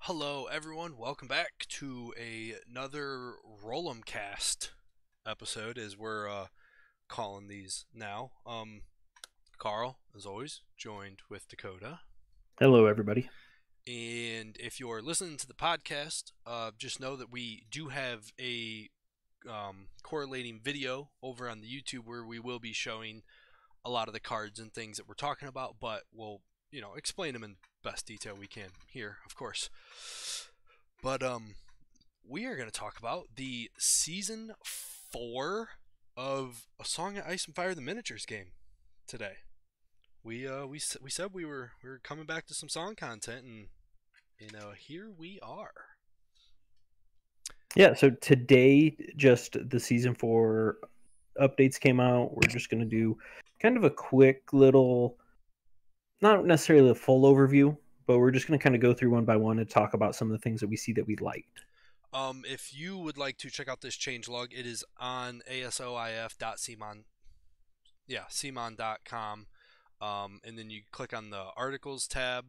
Hello, everyone. Welcome back to another RollemCast episode, as we're calling these now. Carl, as always, joined with Dakota. Hello, everybody. And if you're listening to the podcast, just know that we do have a correlating video over on the YouTube where we will be showing a lot of the cards and things that we're talking about, but we'll explain them in best detail we can here, of course. But we are going to talk about the season 4 of A Song of Ice and Fire: The Miniatures game today. We said we were coming back to some song content, and here we are. Yeah, so today, just the season 4 updates came out. We're just going to do kind of a quick little, not necessarily a full overview, but we're just going to kind of go through one by one and talk about some of the things that we see that we liked. If you would like to check out this changelog, it is on ASOIF.cmon, cmon.com. And then you click on the articles tab,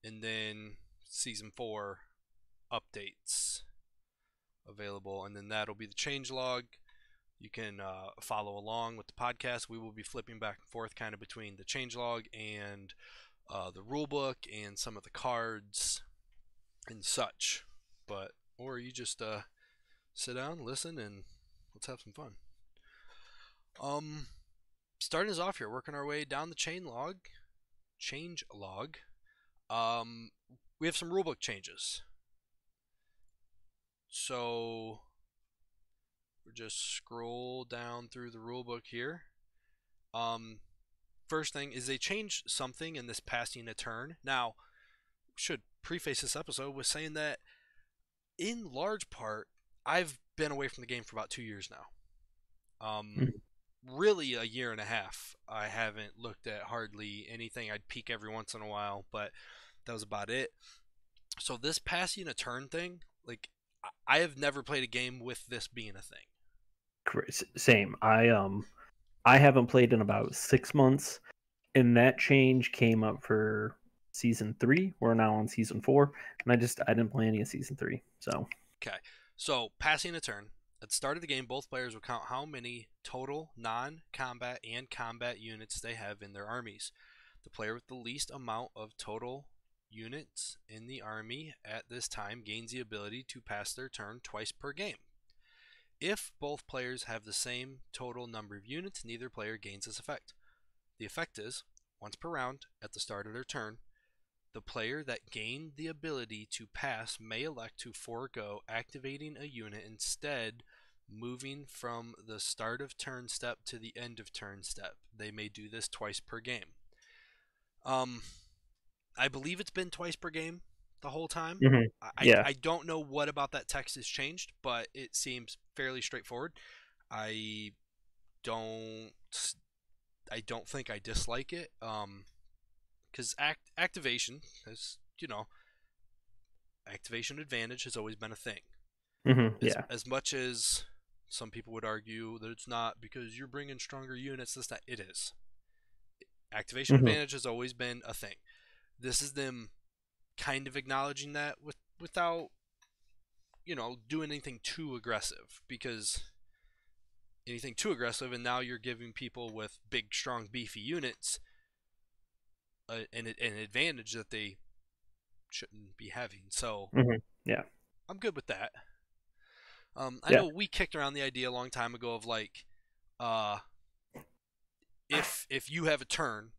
and then season 4 updates available, and then that'll be the changelog. You can follow along with the podcast. We will be flipping back and forth kind of between the changelog and the rulebook and some of the cards and such. Or you just sit down, listen, and let's have some fun. Starting us off here, working our way down the change log. We have some rulebook changes. So we'll just scroll down through the rulebook here. First thing is they changed something in this passing a turn. Now, should preface this episode with saying that in large part, I've been away from the game for about 2 years now. Really a year and a half. I haven't looked at hardly anything. I'd peek every once in a while, but that was about it. So this passing a turn thing, like, I have never played a game with this being a thing. Same. I haven't played in about 6 months, and that change came up for season 3. We're now on season 4, and I didn't play any of season 3. So Okay. So passing a turn. At the start of the game, both players will count how many total non-combat and combat units they have in their armies. The player with the least amount of total units in the army at this time gains the ability to pass their turn twice per game. If both players have the same total number of units, neither player gains this effect. The effect is, once per round, at the start of their turn, the player that gained the ability to pass may elect to forego activating a unit, instead moving from the start of turn step to the end of turn step. They may do this twice per game. I believe it's been twice per game the whole time. yeah. I don't know what about that text has changed, but it seems fairly straightforward. I don't think I dislike it. Because activation, as you know, activation advantage has always been a thing. As much as some people would argue that it's not because you're bringing stronger units, it is. Activation advantage has always been a thing. This is them kind of acknowledging that without doing anything too aggressive, because anything too aggressive and now you're giving people with big, strong, beefy units an advantage that they shouldn't be having. So yeah, I'm good with that. I know we kicked around the idea a long time ago of like, if you have a turn,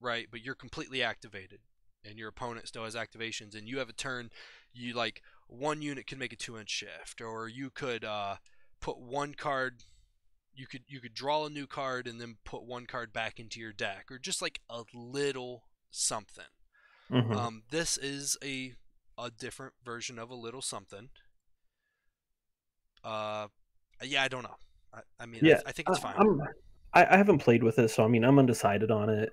right, but you're completely activated, and your opponent still has activations, and you have a turn, you like one unit can make a 2-inch shift, or you could put one card. You could draw a new card and then put one card back into your deck, or just like a little something. This is a different version of a little something. Yeah, I don't know. I mean, yeah. I think it's fine. I haven't played with it, so I mean, I'm undecided on it.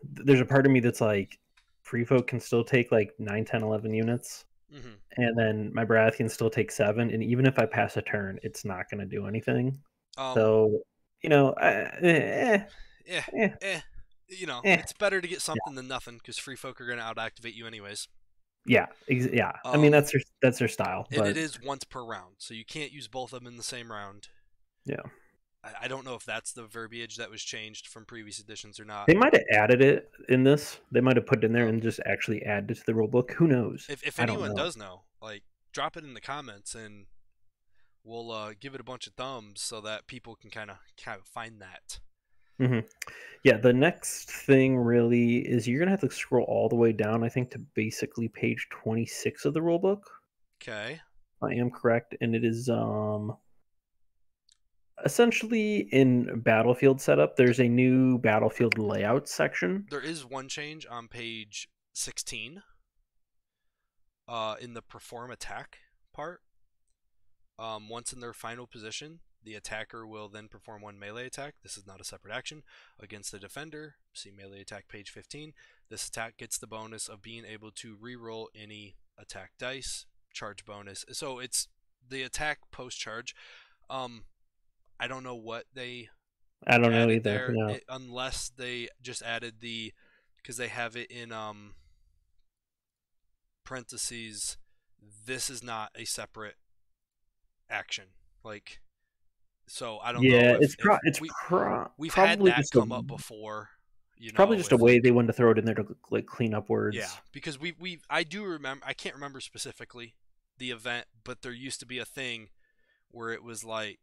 There's a part of me that's like, free folk can still take like 9, 10, 11 units, and then my Brath can still take 7, and even if I pass a turn, it's not going to do anything. So, it's better to get something than nothing, because free folk are going to out activate you anyways. Yeah. I mean, Um, that's their style, and but it is once per round, so you can't use both of them in the same round. yeah. I don't know if that's the verbiage that was changed from previous editions or not. They might have added it in this. They might have put it in there and Um, just actually added it to the rule book. Who knows? if I don't anyone know. does know, like, drop it in the comments and we'll give it a bunch of thumbs so that people can kind of find that. Hmm. Yeah, the next thing really is you're gonna have to scroll all the way down, I think, to basically page 26 of the rule book. Okay. I am correct, and it is essentially in battlefield setup. There's a new battlefield layout section. There is one change on page 16 in the perform attack part. Once in their final position, the attacker will then perform one melee attack. This is not a separate action against the defender. See melee attack page 15. This attack gets the bonus of being able to reroll any attack dice, charge bonus. So it's the attack post charge. Um, I don't know what they I don't know added either. there, Yeah. unless they just added the because they have it in parentheses. This is not a separate action. Like, so I don't know Yeah, if we've had probably that just a come up before, probably just a with way they like, wanted to throw it in there to like clean up yeah, words. because we I do remember, I can't remember specifically the event, but there used to be a thing where it was like,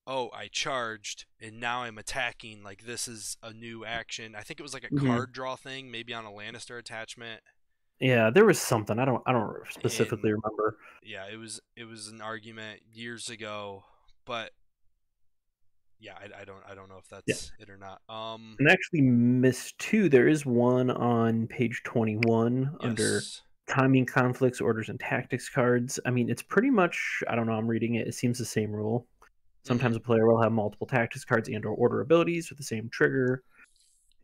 oh, I charged and now I'm attacking, like this is a new action. I think it was like a Hmm. card draw thing, maybe on a Lannister attachment. Yeah, there was something. I don't And specifically remember. yeah, it was an argument years ago, but yeah, I don't know if Yeah. that's it or not. And actually missed two. There is one on page 21 under Yes. timing conflicts, orders, and tactics cards. I mean, it's pretty much, I don't know, I'm reading it. It seems the same rule. Mhm. Sometimes a player will have multiple tactics cards and or order abilities with the same trigger.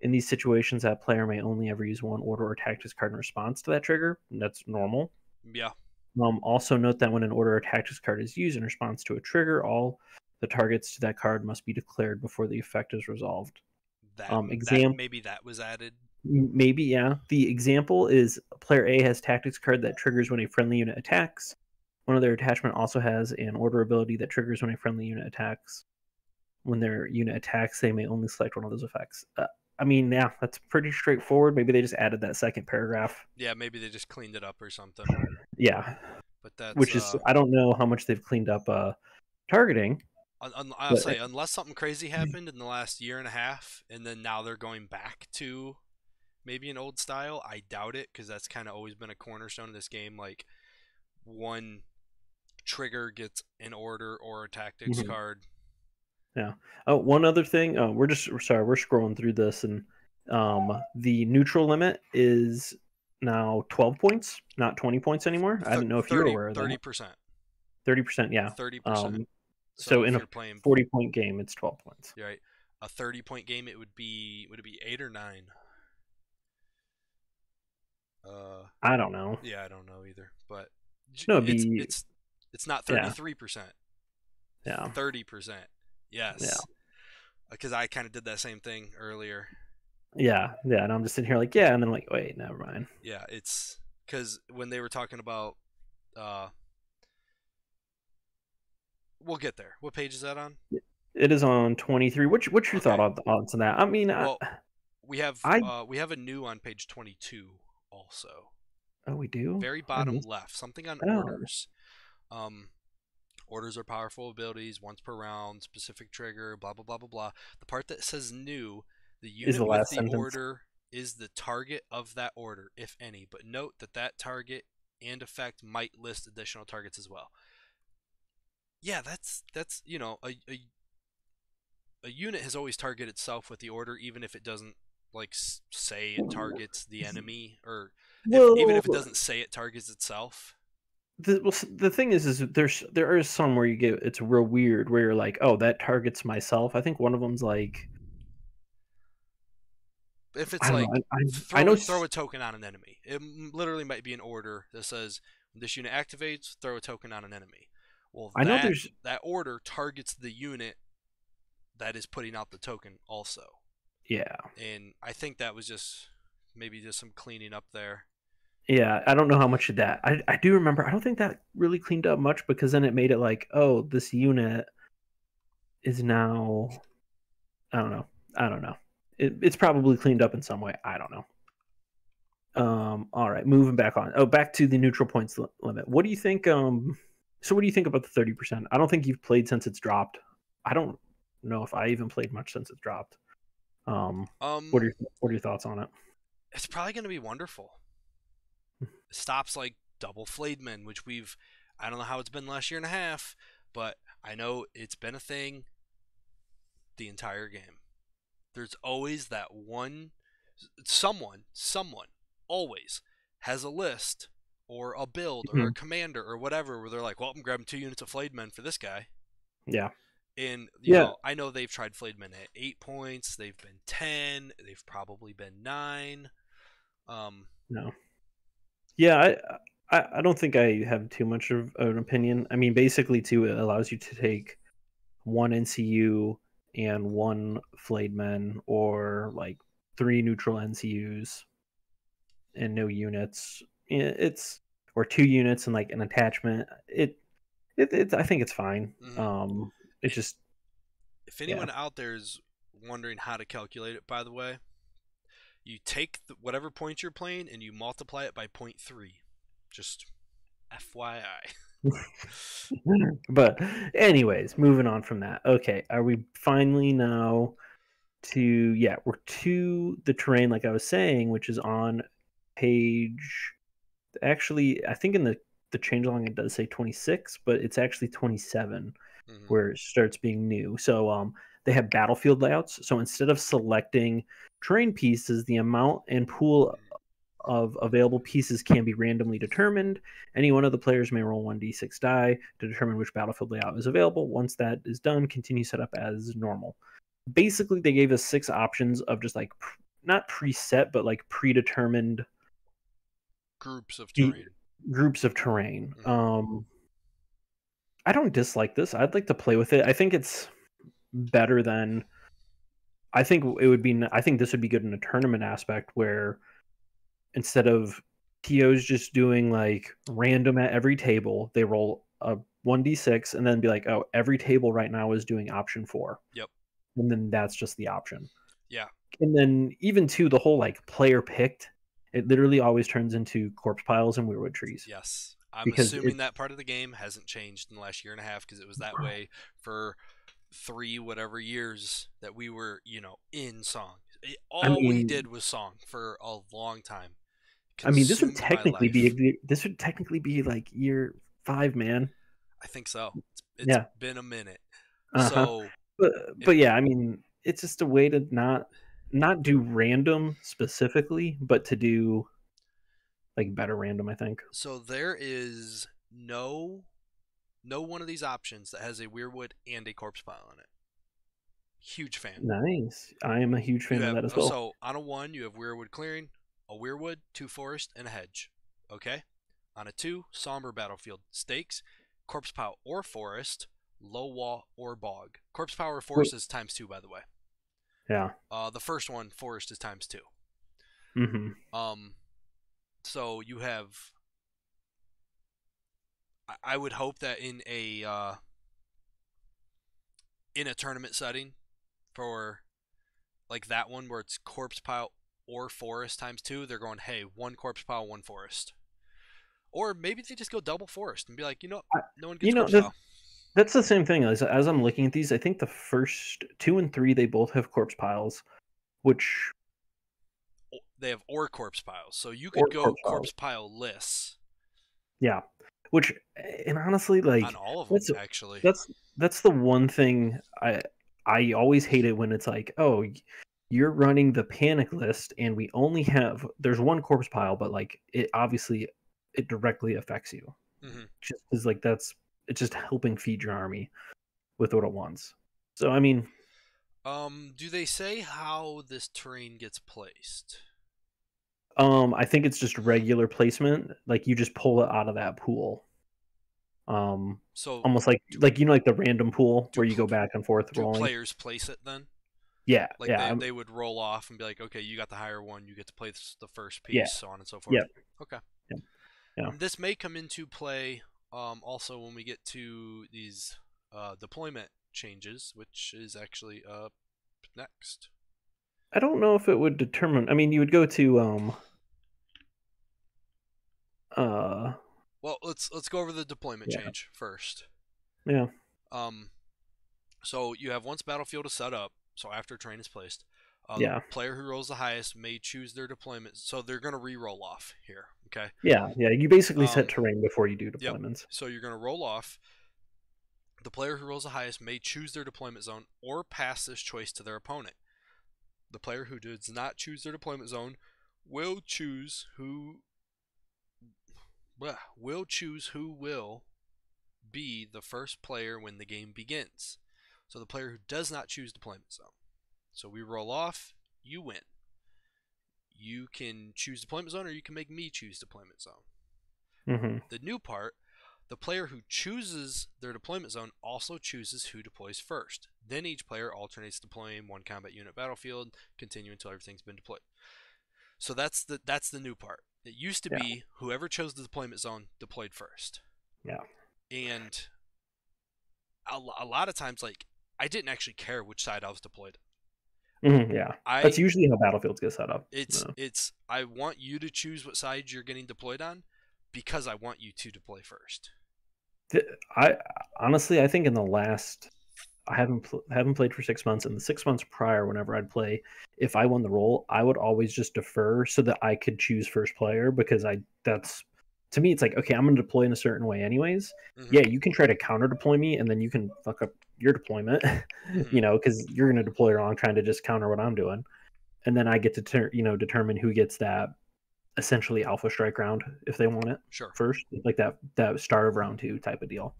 In these situations, that player may only ever use one order or tactics card in response to that trigger. And that's normal. Yeah. Also note that when an order or tactics card is used in response to a trigger, all the targets to that card must be declared before the effect is resolved. That Exam maybe that was added. Maybe, yeah. The example is player A has tactics card that triggers when a friendly unit attacks. One of their attachment also has an order ability that triggers when a friendly unit attacks. When their unit attacks, they may only select one of those effects. I mean, yeah, that's pretty straightforward. Maybe they just added that second paragraph. Yeah, maybe they just cleaned it up or something. Yeah, But that's which is, I don't know how much they've cleaned up targeting, I'll but say, unless something crazy happened in the last year and a half, and then now they're going back to maybe an old style. I doubt it, because that's kind of always been a cornerstone of this game. Like, one trigger gets an order or a tactics mhm, card. yeah. Oh, one other thing. Sorry, we're scrolling through this, and the neutral limit is now 12 points, not 20 points anymore. I didn't know if you were 30 aware of that. 30%. 30%, yeah. 30%. So So in if a you're playing, 40-point game, it's 12 points. you're right, a 30-point game, would it be 8 or 9? Uh, I don't know. yeah, I don't know either. But No, it'd it's be it's it's not yeah, 33%. yeah, 30%. yeah, Yes. Because I kind of did that same thing earlier. yeah. And I'm just sitting here like, yeah, and then I'm like, wait, never mind. Yeah, it's because when they were talking about, uh, we'll get there. What page is that on? It is on 23. What's your thought Okay. on that? I mean, Well, we have I we have a new on page 22 also. oh, we do. Very I bottom missed. left, something on Oh, orders. Um, orders are powerful abilities, once per round, specific trigger, blah blah blah blah blah. The part that says new, the is the unit with last the sentence. order is the target of that order, if any. But note that that target and effect might list additional targets as well. Yeah, that's a unit has always targeted itself with the order, even if it doesn't like say it targets the enemy, or if even Well, if it doesn't say it targets itself. the thing is there is some where you get it's real weird where you're like, oh, that targets myself. I think one of them's like, If it's I don't know. like I know. throw a token on an enemy, it literally might be an order that says when this unit activates, throw a token on an enemy. Well, I know there's that order targets the unit that is putting out the token also. yeah. And I think that was just maybe just some cleaning up there. Yeah, I don't know how much of that. I do remember. I don't think that really cleaned up much because then it made it like, oh, this unit is now. I don't know. I don't know. It's probably cleaned up in some way. I don't know. All right, moving back on. Oh, back to the neutral points limit. What do you think? So what do you think about the 30%? I don't think you've played since it's dropped. I don't know if I even played much since it's dropped. Um, What are your thoughts on it? it's probably going to be wonderful. Stops like double Flademan, which I don't know how it's been the last year and a half, but I know it's been a thing the entire game. There's always that one, someone always has a list or a build or a Mhm. commander or whatever where they're like, well, I'm grabbing 2 units of Flademen for this guy. Yeah, And, yeah, I know they've tried Flademen at 8 points, they've been 10, they've probably been 9. Um, no, yeah. I don't think I have too much of an opinion. I mean, basically, too, it allows you to take one NCU and one flayed men, or like 3 neutral NCUs and no units. It's or 2 units and like an attachment. It I think it's fine. mhm. It just If yeah. anyone out there is wondering how to calculate it, by the way, you take whatever point you're playing and you multiply it by zero point 0.3. Just FYI. But anyways, moving on from that. Okay, are we finally now to yeah, we're to the terrain like I was saying, which is on page actually I think in the changelog it does say 26, but it's actually 27 Hmm. where it starts being new. So they have battlefield layouts. So instead of selecting terrain pieces, the amount and pool of available pieces can be randomly determined. Any one of the players may roll 1d6 die to determine which battlefield layout is available. Once that is done, continue setup as normal. Basically, they gave us 6 options of just like not preset, but like predetermined Groups of terrain. groups of terrain. Hmm. I don't dislike this. I'd like to play with it. I think it's better than. I think it would be. I think this would be good in a tournament aspect where instead of TOs just doing like random at every table, they roll a 1d6 and then be like, oh, every table right now is doing option 4. Yep. And then that's just the option. Yeah. And then even to the whole like player picked, it literally always turns into corpse piles and weirwood trees Yes. I'm because assuming it's that part of the game hasn't changed in the last year and a half because it was that way for 3 whatever years that we were, in song. I All we mean did was song for a long time. this would Consumed my technically life. be this would technically be like year 5, man. I think so. It's Yeah. been a minute. Uh-huh. So But if yeah, I mean, it's just a way to not do random specifically, but to do like better random, I think. there is no one of these options that has a weirwood and a corpse pile on it. Huge fan. Nice. I am a huge You fan of have that as well. on a 1 you have weirwood clearing, a weirwood, 2 forest, and a hedge. Okay. On a 2, somber battlefield stakes, corpse pile or forest, low wall or bog. Corpse pile or Wait, forest is times 2, by the way. yeah. The first one, forest, is times 2. Hmm. Um, so you have. I would hope that in a tournament setting for like that one where it's corpse pile or forest times 2, they're going, hey, 1 corpse pile, 1 forest. Or maybe they just go double forest and be like, I, no one you gets know, corpse pile. that's the same thing as I'm looking at these. I think the first 2 and 3 they both have corpse piles, which They have or corpse piles, so you could or go corpse piles. corpse pile lists Yeah. Which and honestly, on like all of them. that's Actually, that's that's the one thing I always hate it when it's like, oh, you're running the panic list, and we only have there's one corpse pile, but like it obviously it directly affects you. hmm Just because like that's it's just helping feed your army with what it wants. So I mean, do they say how this terrain gets placed? I think it's just regular placement. Like you just pull it out of that pool. So Almost do like like the random pool do where you go back and forth do rolling. players place it then? Yeah, Like yeah, they would roll off and be like, okay, you got the higher one, you get to play the first yeah, piece, so on and so forth. yeah, Okay. yeah, yeah. This may come into play also when we get to these deployment changes, which is actually up next. I don't know if it would determine. I mean, you would go to uh Well, let's go over the deployment yeah, change first. yeah, Um, so you have once battlefield is set up. So after train is placed, the yeah, player who rolls the highest may choose their deployment. So they're going to re-roll off here. Okay. yeah, yeah. You basically set Um, terrain before you do yep. deployments. So you're going to roll off. The player who rolls the highest may choose their deployment zone or pass this choice to their opponent. The player who does not choose their deployment zone will choose who will be the first player when the game begins. So the player who does not choose deployment zone. So we roll off, you win. You can choose deployment zone or you can make me choose deployment zone. Mm-hmm. The new part, the player who chooses their deployment zone also chooses who deploys first. Then each player alternates deploying one combat unit battlefield, continue until everything's been deployed. So that's the new part. It used to Yeah, be whoever chose the deployment zone deployed first. yeah, And a lot of times, like, I didn't actually care which side I was deployed. yeah. That's I usually how battlefields get set up. it's I want you to choose what side you're getting deployed on because I want you to deploy first. I honestly, I think in the last, I haven't played for 6 months, and the 6 months prior, whenever I'd play, if I won the role, I would always just defer so that I could choose first player because that's to me, it's like, okay, I'm going to deploy in a certain way, anyways. Mm-hmm. Yeah, you can try to counter deploy me, and then you can fuck up your deployment, Mm-hmm. because you're going to deploy wrong, trying to just counter what I'm doing, and then I get to determine who gets that essentially alpha strike round if they want it Sure. first, like that start of round two type of deal.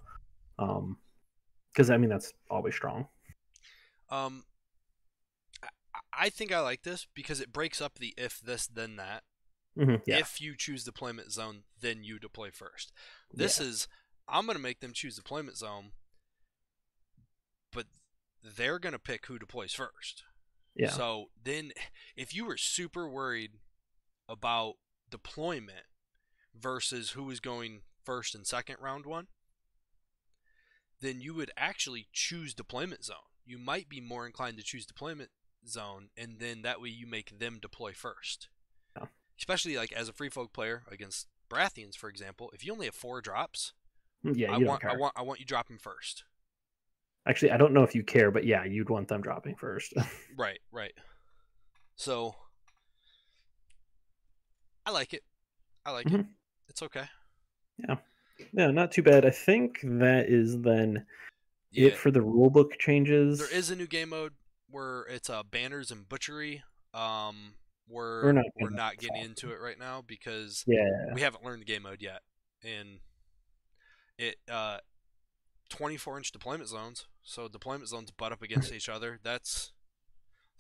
Because I mean that's always strong. Um, I think I like this because it breaks up the if this then that. Yeah, If you choose deployment zone, then you deploy first. This yeah, is I'm gonna make them choose deployment zone, but they're gonna pick who deploys first. yeah, So then, if you were super worried about deployment versus who was going first and second round one, then you would actually choose deployment zone. You might be more inclined to choose deployment zone, and then that way you make them deploy first. yeah. Especially like as a free folk player against Baratheons, for example, if you only have 4 drops, Yeah, you don't care. I want you dropping first. Actually, I don't know if you care, but yeah, you'd want them dropping first. Right, right. So I like it. I like it. Mhm. It's okay. Yeah, yeah, not too bad. I think that is then it Yeah, for the rulebook there changes. is a new game mode where it's banners and butchery. We're not We're gonna not getting talk. into it right now because Yeah, we haven't learned the game mode yet, and it 24-inch deployment zones. So deployment zones butt up against each other. That's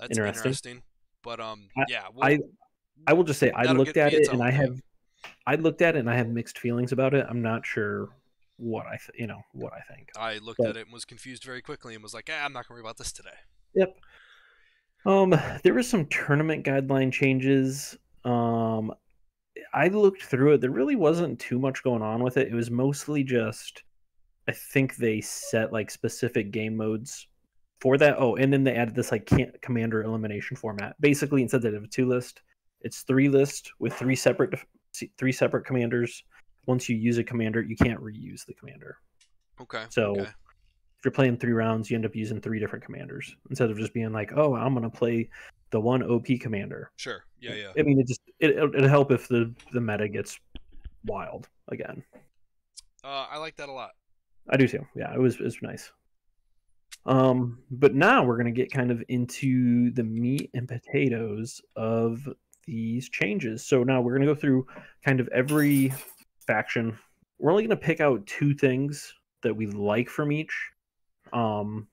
interesting. interesting. But I, yeah, I I will just say I that'll looked get at be its it and own thing. I looked at it and I have mixed feelings about it. I'm not sure what I think. I looked But at it and was confused very quickly and was like, I'm not gonna worry about this today. yep. There was some tournament guideline changes. Um, I looked through it. There really wasn't too much going on with it. It was mostly just, I think they set like specific game modes for that. Oh, and then they added this like commander elimination format. Basically, instead of a 2 list, it's 3 list with three separate commanders. Once you use a commander, you can't reuse the commander. Okay, So okay, if you're playing 3 rounds, you end up using 3 different commanders instead of just being like, oh, I'm gonna play the one OP commander. sure, yeah, yeah. I mean, it'll help if the meta gets wild again. I like that a lot. I do too. Yeah, it was nice. But now we're gonna get kind of into the meat and potatoes of these changes. So now we're gonna go through kind of every faction. We're only gonna pick out 2 things that we like from each. Um,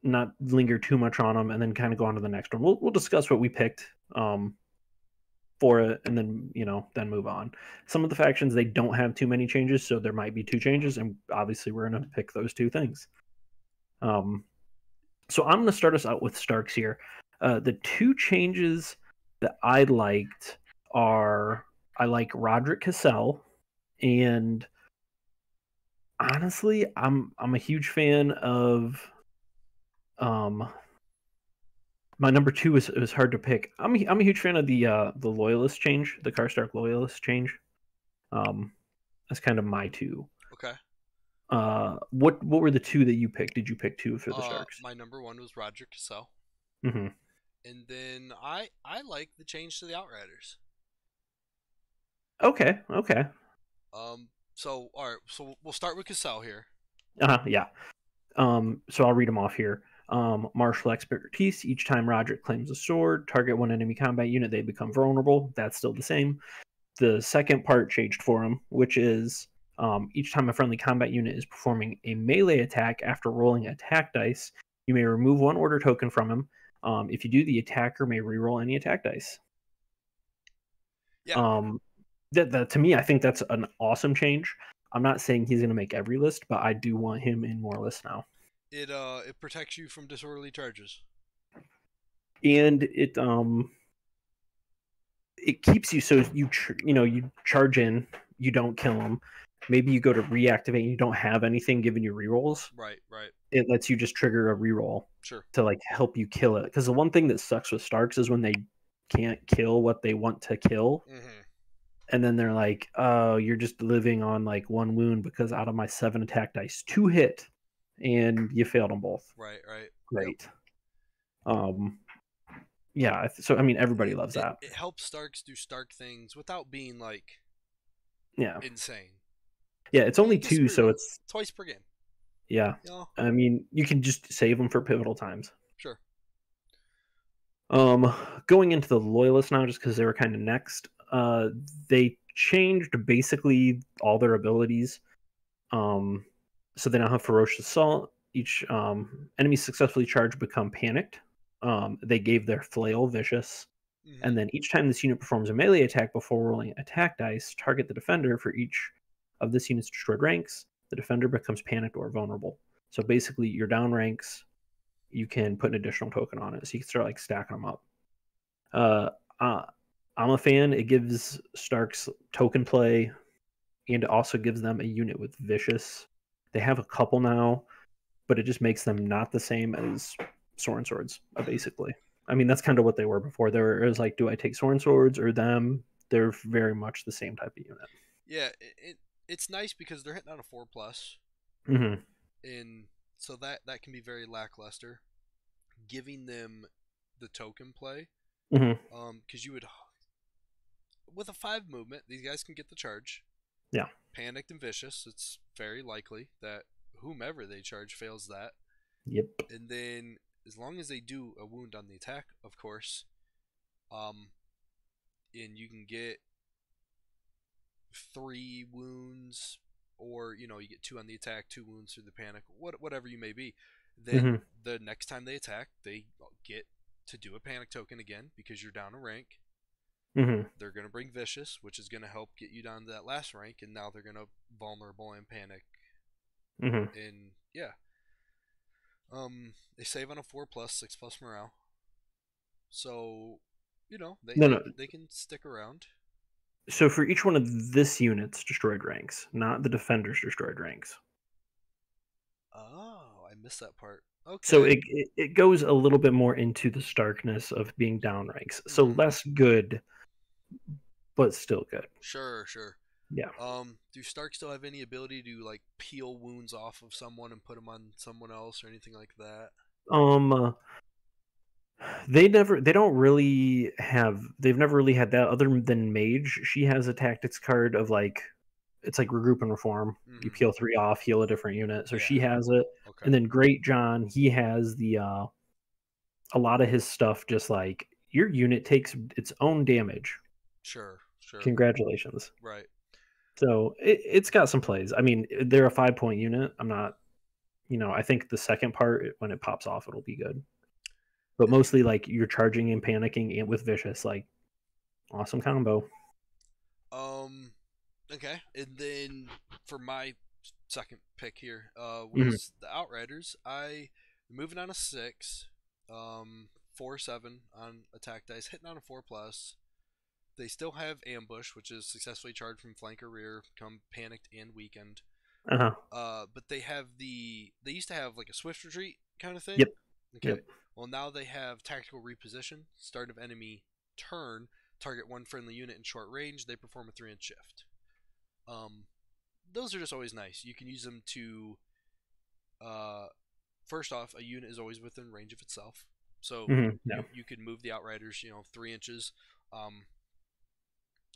not linger too much on them, and then kind of go on to the next one. We'll discuss what we picked for it, and then then move on. Some of the factions, they don't have too many changes, so there might be 2 changes, and obviously we're gonna pick those 2 things. So I'm going to start us out with Starks here. The two changes that I liked are I like Roderick Cassell, and honestly, I'm a huge fan of my number two is hard to pick. I'm a huge fan of the Loyalist change, the Karstark Loyalist change. That's kind of my two. Okay. What were the two that you picked? Did you pick two for the Starks? My number one was Roger Cassell, Mm-hmm. and then I like the change to the Outriders. Okay. Okay. So all right. So we'll start with Cassell here. Yeah. So I'll read them off here. Martial expertise. Each time Roderick claims a sword, target one enemy combat unit, they become vulnerable. That's still the same. The second part changed for him, which is each time a friendly combat unit is performing a melee attack after rolling attack dice, you may remove one order token from him. If you do, the attacker may reroll any attack dice. Yeah. That to me, I think that's an awesome change. I'm not saying he's going to make every list, but I do want him in more lists now. It protects you from disorderly charges. And it keeps you so you you charge in, you don't kill him. Maybe you go to reactivate and you don't have anything giving you rerolls. Right, right. It lets you just trigger a reroll Sure. to like help you kill it. Because the one thing that sucks with Starks is when they can't kill what they want to kill. Mm-hmm. And then they're like, oh, you're just living on like one wound because out of my 7 attack dice, 2 hit, and you failed them both. Right, right. Great. Yep. Yeah, so I mean, everybody loves that. It helps Starks do Stark things without being like insane. Yeah, it's only 2, so it's twice per game. Yeah, you know? I mean, you can just save them for pivotal times. Sure. Going into the Loyalists now, just because they were kind of next. They changed basically all their abilities. So they now have Ferocious Assault. Each enemy successfully charged become panicked. They gave their flail Vicious. Mm-hmm. And then each time this unit performs a melee attack before rolling attack dice, target the defender for each of this unit's destroyed ranks. The defender becomes panicked or vulnerable. So basically, your down ranks, you can put an additional token on it. So you can start like stacking them up. I'm a fan. It gives Starks token play, and it also gives them a unit with Vicious. They have a couple now, but it just makes them not the same as Sorin Swords, basically. I mean, that's kind of what they were before. There was like, do I take Sorin Swords or them? They're very much the same type of unit. Yeah, it's nice because they're hitting on a 4+. Mm-hmm. And so that can be very lackluster. Giving them the token play, because you would, with a 5 movement, these guys can get the charge. Yeah. Panicked and Vicious. It's very likely that whomever they charge fails that. Yep. And then as long as they do a wound on the attack, of course, and you can get 3 wounds, or you get 2 on the attack, 2 wounds through the panic, whatever you may be, then the next time they attack, they get to do a panic token again because you're down a rank. They're going to bring Vicious, which is going to help get you down to that last rank, and now they're going to vulnerable and panic. And yeah, they save on a 4+, 6+ morale, so they can stick around. So for each one of this unit's destroyed ranks, not the defender's destroyed ranks. Oh, I missed that part. Okay. So it goes a little bit more into the starkness of being down ranks. So less good, but still good. Sure. Yeah. Do Stark still have any ability to like peel wounds off of someone and put them on someone else or anything like that? They've never really had that other than Mage. She has a tactics card of like, it's like regroup and reform. You peel 3 off, heal a different unit. So she has it. Okay. And then Great John, he has the a lot of his stuff just like your unit takes its own damage. Sure. Congratulations. Right. So it's got some plays. I mean, they're a 5-point unit. I'm not, I think the second part, when it pops off, it'll be good. But mostly, like, you're charging and panicking and with Vicious, like, awesome combo. Okay. And then for my second pick here was the Outriders. I moving on a 6, 4/7 on attack dice, hitting on a 4+. They still have ambush, which is successfully charged from flank or rear, become panicked and weakened. Uh-huh. But they have they used to have like a swift retreat kind of thing. Yep. Okay. Yep. Well, now they have tactical reposition. Start of enemy turn. Target one friendly unit in short range. They perform a 3-inch shift. Um, those are just always nice. You can use them to. First off, a unit is always within range of itself, so Yeah. you could move the outriders, 3 inches. Um,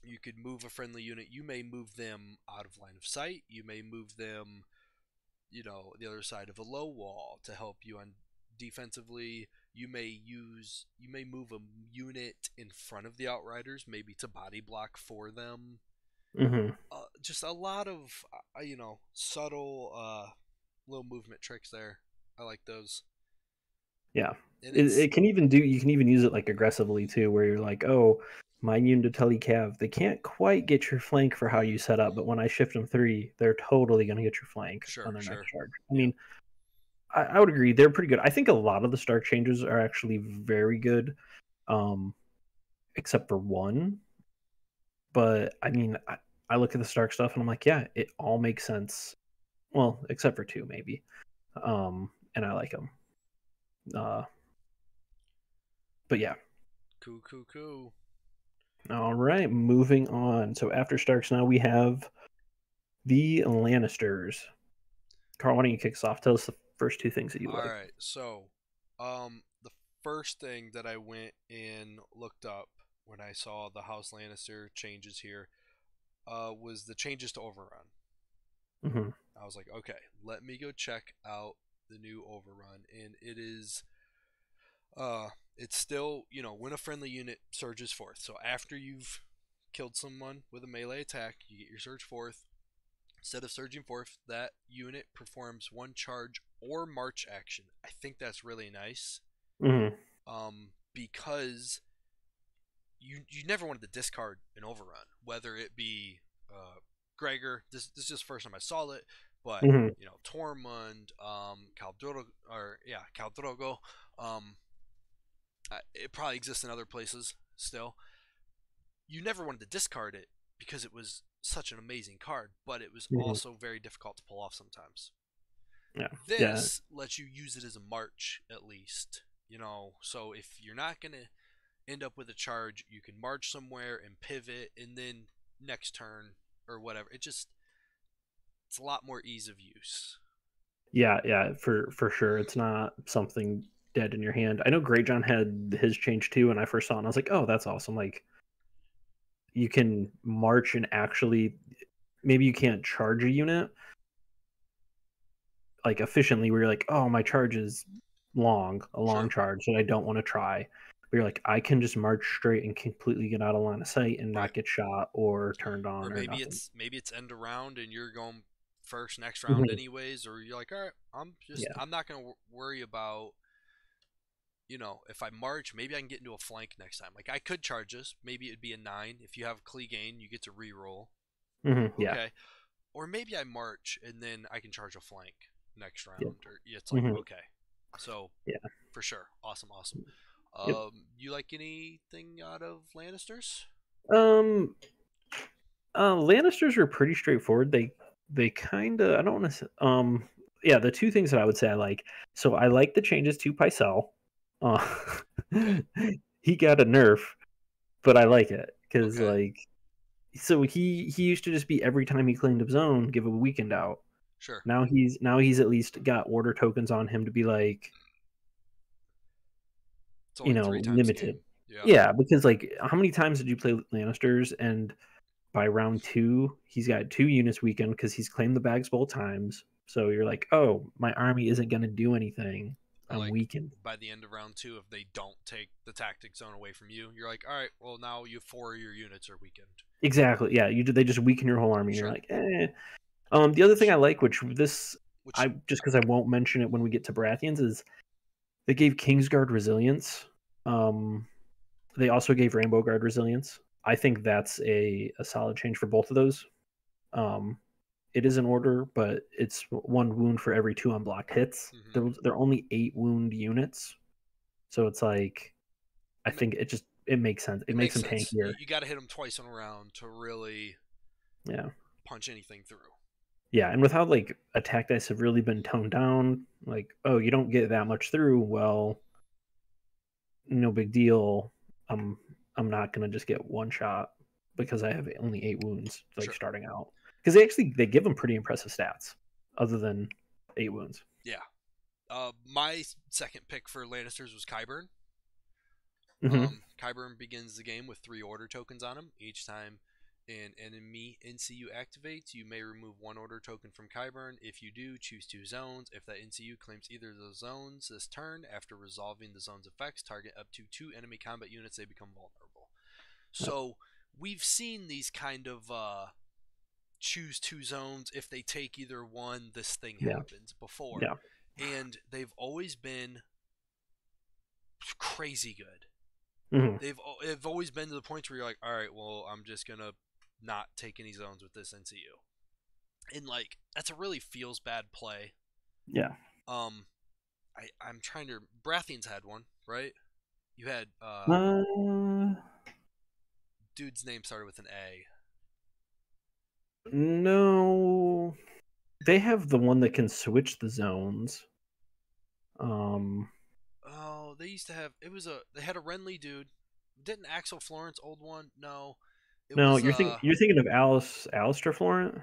you could move a friendly unit. You may move them out of line of sight. You may move them, the other side of a low wall to help you on defensively. You may move a unit in front of the outriders, maybe to body block for them. Just a lot of subtle little movement tricks there. I like those. Yeah. And It can even you can even use it like aggressively too, where you're like, oh, my Unitelli Cav, they can't quite get your flank for how you set up, but when I shift them 3, they're totally going to get your flank on their next charge. I mean, I would agree. They're pretty good. I think a lot of the Stark changes are actually very good, except for one. But I mean, I look at the Stark stuff and I'm like, yeah, it all makes sense. Well, except for 2 maybe. And I like them. But yeah. Cool. All right, moving on. So after Starks, now we have the Lannisters. Carl, why don't you kick us off? Tell us the first 2 things that you like. All right, so the first thing that I went and looked up when I saw the House Lannister changes here was the changes to Overrun. I was like, okay, let me go check out the new Overrun, and it is it's still, when a friendly unit surges forth. So after you've killed someone with a melee attack, you get your surge forth. Instead of surging forth, that unit performs 1 charge or march action. I think that's really nice. Because you never wanted to discard an Overrun, whether it be Gregor. This is just the first time I saw it, but Tormund, Khal Drogo. It probably exists in other places still. You never wanted to discard it because it was such an amazing card, but it was also very difficult to pull off sometimes. This lets you use it as a march, at least. So if you're not going to end up with a charge, you can march somewhere and pivot, and then next turn or whatever. It's a lot more ease of use. Yeah, for sure. It's not something dead in your hand. I know Greatjon had his change too, and I first saw it and I was like, oh, that's awesome. Like, you can march and actually, maybe you can't charge a unit like efficiently where you're like, oh, my charge is a long charge that I don't want to try. But you're like, I can just march straight and completely get out of line of sight and not get shot or turned on or maybe nothing. maybe it's end around and you're going next round anyways, or you're like, all right, I'm not gonna worry about, if I march, maybe I can get into a flank next time. Like, I could charge this, maybe it'd be a 9. If you have Clegane, you get to re-roll. Okay. Or maybe I march and then I can charge a flank next round. Or it's like, okay. So for sure, awesome. You like anything out of Lannisters? Lannisters are pretty straightforward. They kind of, I don't want to the 2 things that I would say I like. So I like the changes to Pycelle. He got a nerf, but I like it because so he used to just be every time he claimed his zone, give a weekend out. Sure. Now he's at least got order tokens on him to be like, limited. Yeah, because like, how many times did you play Lannisters? And by round 2, he's got 2 units weakened because he's claimed the bags both times. So you're like, oh, my army isn't going to do anything. I'm weakened. By the end of round 2, if they don't take the tactic zone away from you, you're like, all right, well, now you have 4 of your units are weakened. Exactly. Yeah, they just weaken your whole army. Sure. You're like, eh. The other thing I like, which I just because I won't mention it when we get to Baratheons, is they gave Kingsguard resilience. They also gave Rainbow Guard resilience. I think that's a solid change for both of those. it is an order, but it's 1 wound for every 2 unblocked hits. Mm-hmm. They're only 8 wound units, so it's like I think it makes sense. It It makes makes them sense. tankier. You got to hit them twice in a round to really Yeah. punch anything through. Yeah, and with how like attack dice have really been toned down, like, oh, you don't get that much through, well, no big deal. I'm I'm not gonna just get one shot because I have only 8 wounds, like Sure. starting out. Because they give them pretty impressive stats, other than 8 wounds. Yeah. My second pick for Lannisters was Qyburn. Mm-hmm. Qyburn begins the game with 3 order tokens on him. Each time an enemy NCU activates, you may remove 1 order token from Qyburn. If you do, choose 2 zones. If that NCU claims either of those zones this turn, after resolving the zone's effects, target up to 2 enemy combat units, they become vulnerable. So we've seen these kind of choose 2 zones. If they take either one, this thing happens before. Yeah. And they've always been crazy good. Mm-hmm. They've always been to the point where you're like, all right, well, I'm just gonna not take any zones with this NCU, and like that's a really feels bad play. Yeah. I'm trying to. Brathian's had one, right? You had dude's name started with an A. No, they have the one that can switch the zones. Oh, they used to have. They had a Renly dude. Didn't Axel Florence old one? No. No, you're thinking of Alistair Florent.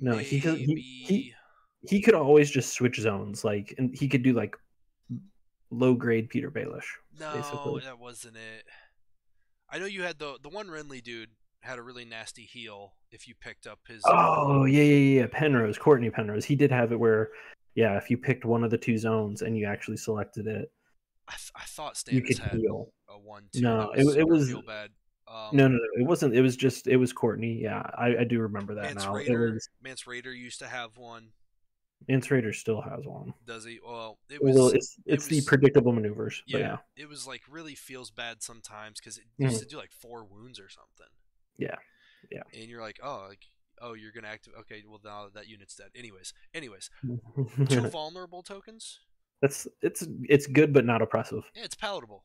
No, Maybe he could always just switch zones, like, and he could do like low grade Peter Baelish. No, basically. that wasn't it. I know you had the one Renly dude had a really nasty heal if you picked up his. Oh yeah. Penrose, Courtney Penrose. He did have it where, yeah, if you picked one of the 2 zones and you actually selected it, I thought you Stannis could had heal. a one too. No, that was it was feel bad. no, it wasn't. It was Courtney. Yeah, I do remember that now. It was Mance Raider used to have one. Mance Raider still has one. Does he? Well, it's the predictable maneuvers. Yeah, but yeah, it was like really feels bad sometimes because it used to do like 4 wounds or something. Yeah. And you're like, oh, you're gonna activate. Okay, well now that unit's dead. Anyways, 2 vulnerable tokens. It's good but not oppressive. Yeah, it's palatable,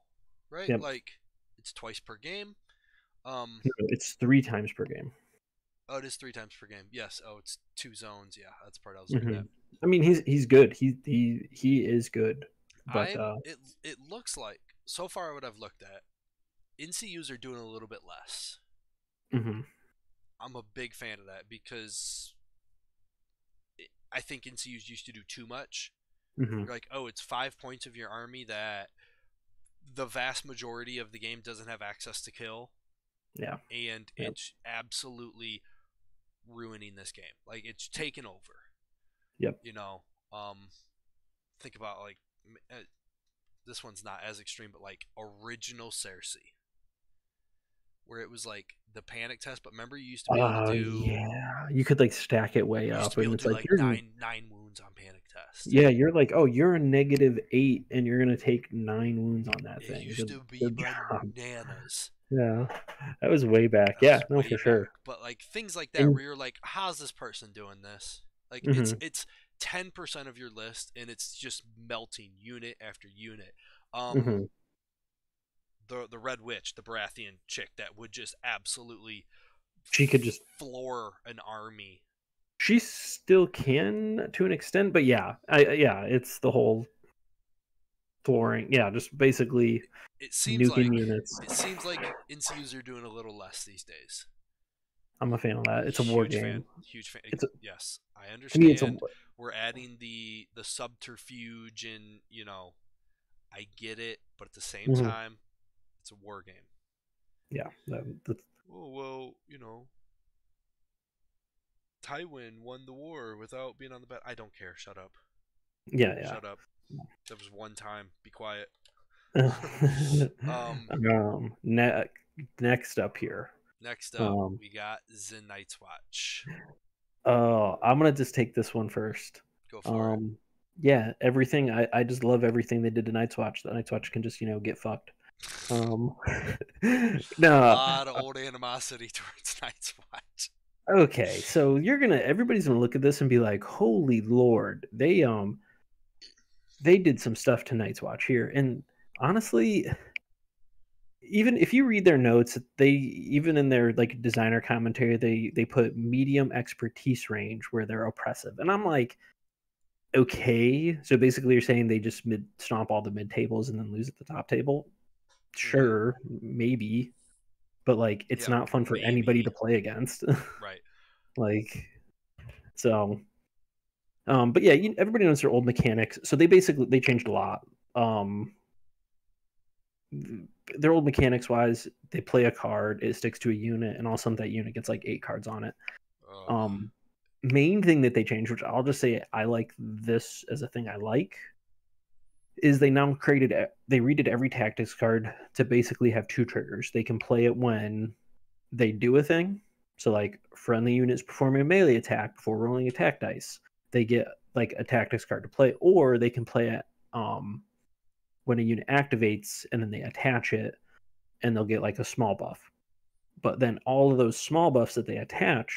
right? Yep. Like it's twice per game. It's 3 times per game. Oh, it is 3 times per game. Yes. Oh, it's 2 zones. Yeah, that's the part I was looking at. I mean, he's good. He is good. But it looks like so far what I've looked at, NCUs are doing a little bit less. Mm-hmm. I'm a big fan of that because I think NCUs used to do too much. Mm-hmm. You're like, oh, it's 5 points of your army that the vast majority of the game doesn't have access to kill. Yeah. And it's absolutely ruining this game. Like it's taken over. Yep. You know, think about like this one's not as extreme, but like original Cersei, where it was like the panic test. But remember, you used to be able to do. Yeah, you could like stack it way up, and it's like nine wounds on panic test. Yeah, you're like, oh, you're a -8, and you're gonna take 9 wounds on that thing. It used to be bananas. Yeah, that was way back. Yeah, no, for sure. But like things like that, where you're like, how's this person doing this? Like it's 10% of your list, and it's just melting unit after unit. The Red Witch, the Baratheon chick, that would just absolutely she could just floor an army. She still can to an extent, but yeah, it's the whole flooring. Yeah, just basically it seems nuking units. It seems like NCUs are doing a little less these days. I'm a fan of that. It's a war game. Huge fan. Yes, I understand. We're adding the subterfuge, and I get it, but at the same time, it's a war game. Yeah. Oh well, Tywin won the war without being on the bat. I don't care. Shut up. Yeah. Shut up. That was one time. Be quiet. Next up here. Next up, we got the Night's Watch. Oh, I'm gonna just take this one first. Go for it. Yeah, everything. I just love everything they did to Night's Watch. The Night's Watch can just get fucked. No, a lot of old animosity towards Night's Watch. Okay, so everybody's gonna look at this and be like, "Holy Lord, they did some stuff to Night's Watch here." And honestly, even if you read their notes, they even in their like designer commentary, they put medium expertise range where they're oppressive, and I'm like, okay, so basically you're saying they just mid stomp all the mid tables and then lose at the top table? Hmm. Sure, maybe, but like it's Yeah, not fun for anybody maybe. to play against. Right. Like so, but yeah, everybody knows their old mechanics. So they changed a lot. Um, their old mechanics wise, they play a card, it sticks to a unit, and all of a sudden that unit gets like 8 cards on it. Oh, Um, main thing that they changed, which I'll just say I like this as a thing I like, is they now they redid every tactics card to basically have 2 triggers. They can play it when they do a thing. So like friendly units performing a melee attack before rolling attack dice, they get like a tactics card to play, or they can play it when a unit activates and then they attach it and they'll get like a small buff. But then all of those small buffs that they attach,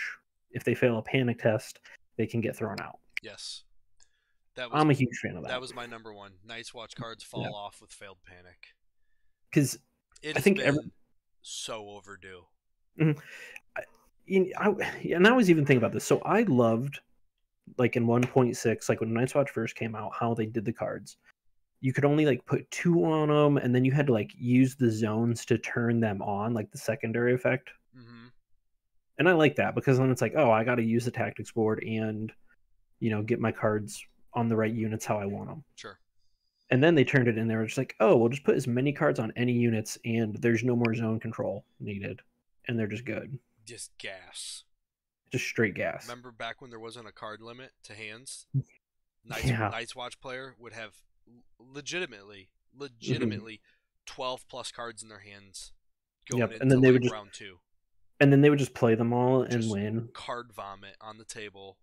if they fail a panic test, they can get thrown out. yes. That was I'm a huge fan of that that. was my number one. Night's Watch cards Yeah, fall off with failed panic. because It I has think been so overdue. mhm. And I was even thinking about this. So I loved like in 1.6, like when Night's Watch first came out, how they did the cards. You could only like put 2 on them, and then you had to like use the zones to turn them on, like the secondary effect. Hmm. And I like that because then it's like, oh, I got to use the tactics board and get my cards on the right units how I want them. Sure. And then they turned it in there, just like, oh, we'll just put as many cards on any units, and there's no more zone control needed, and they're just good, Just gas. just straight gas. Remember back when there wasn't a card limit to hands? Yeah. Night's Watch player would have legitimately, Hmm. legitimately 12 plus cards in their hands going Yep. And then into they would like just round two. play them all and Just win. card vomit on the table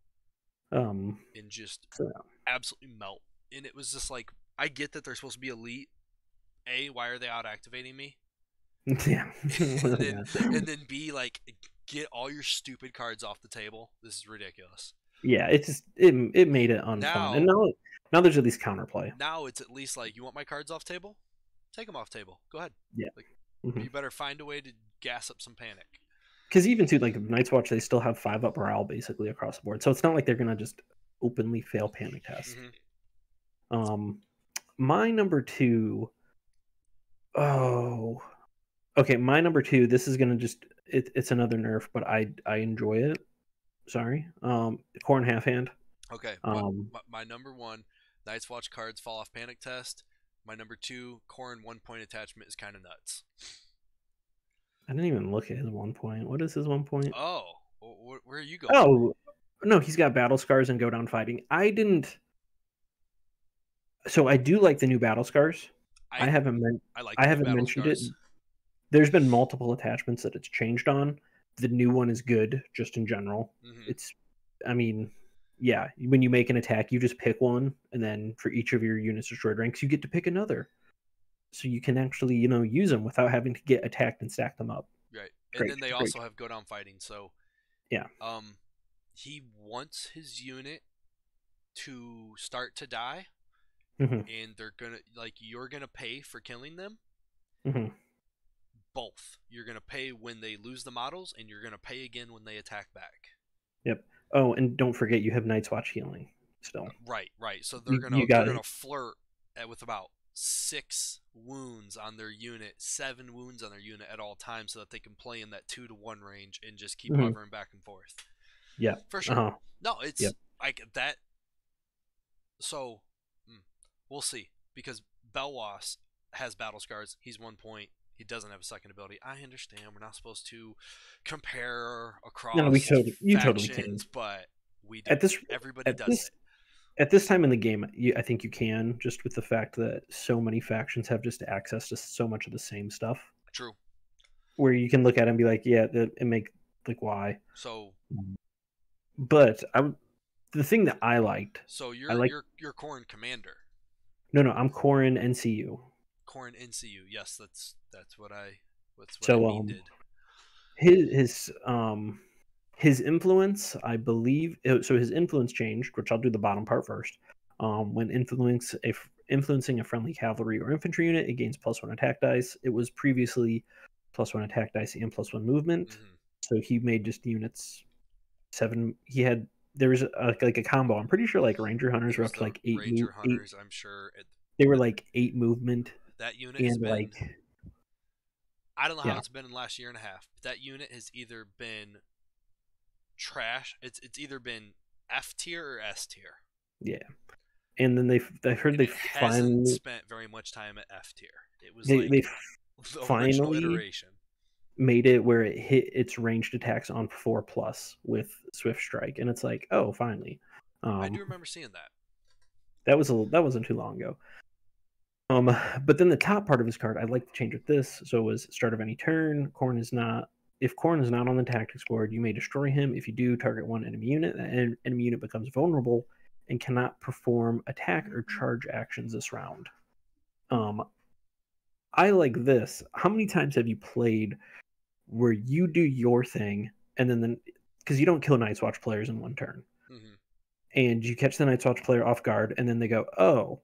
Um. and just So, absolutely melt. And it was just like, I get that they're supposed to be elite. A, why are they out activating me? yeah. and then Yeah. and then B, like, get all your stupid cards off the table. This is ridiculous. Yeah. It made it unfun, and Now now there's at least counterplay. now it's at least like, you want my cards off table? Take them off table. Go ahead. Yeah. Like, Hmm. you better find a way to gas up some panic. Because even too, like Night's Watch, they still have 5 up morale basically across the board, so it's not like they're gonna just openly fail panic test. Hmm. Um, my number two. Oh, okay. My number two. This is gonna it's another nerf, but I enjoy it. Sorry. Corn half hand. Okay, Um, my number one, Night's Watch cards fall off panic test. My number two, Corrin 1 point attachment is kind of nuts. I didn't even look at his 1 point. What is his 1 point? Oh, where are you going? Oh, no, he's got battle scars and go down fighting. I didn't. So I do like the new battle scars. I I haven't I like I the new haven't battle mentioned it. scars. There's been multiple attachments that it's changed on. The new one is good, just in general. Hmm. It's, I mean, yeah, when you make an attack, you just pick one, and then for each of your units destroyed ranks, you get to pick another. So you can actually, use them without having to get attacked and stack them up. Right, and Great, then they great. also have go down fighting. So, Yeah. um, he wants his unit to start to die, Hmm. and they're gonna, like, you're gonna pay for killing them. Hmm. Both. You're gonna pay when they lose the models, and you're gonna pay again when they attack back. Yep. Oh, and don't forget you have Night's Watch healing still. Right, right. So they're You gonna got they're it. gonna flirt with about 6 wounds on their unit, 7 wounds on their unit at all times, so that they can play in that 2 to 1 range and just keep Hmm. hovering back and forth. Yeah. For sure. Uh-huh. No, it's Yep. like that. So we'll see, because Belwas has battle scars. He's 1 point. He doesn't have a second ability. I understand we're not supposed to compare No, we across totally you totally can. factions, but we do. At this Everybody at does this it. at this time in the game, I think you can, just with the fact that so many factions have just access to so much of the same stuff, True. where you can look at it and be like, yeah, it make like why. So But the thing that I liked, so I you're like you're you're Corrin Commander. no, I'm Corin NCU. Corrin NCU. Yes, that's what I So mean did. his his influence, I believe, so his influence changed, which I'll do the bottom part first. When influencing a friendly cavalry or infantry unit, it gains +1 attack dice. It was previously +1 attack dice and +1 movement. So he made just units 7. There was like a combo. I'm pretty sure like Ranger Hunters were up to like 8 Ranger Hunters, I'm sure. They were like 8 movement. That unit has and been, like, I don't know how yeah, it's been in the last year and a half, but that unit has either been trash. It's either been F tier or S tier. yeah. And then I heard And they it hasn't finally spent very much time at F tier. It was they like they the original finally iteration. made it where it hit its ranged attacks on 4+ with Swift Strike, and it's like, oh, finally. I do remember seeing that. That wasn't too long ago. But then the top part of his card, I'd like to change with this. So it was start of any turn. If Khorne is not on the tactics board, you may destroy him. If you do, target one enemy unit. That enemy unit becomes vulnerable and cannot perform attack or charge actions this round. I like this. How many times have you played where you do your thing and then because you don't kill Night's Watch players in one turn, and you catch the Night's Watch player off guard, and then they go, "Oh,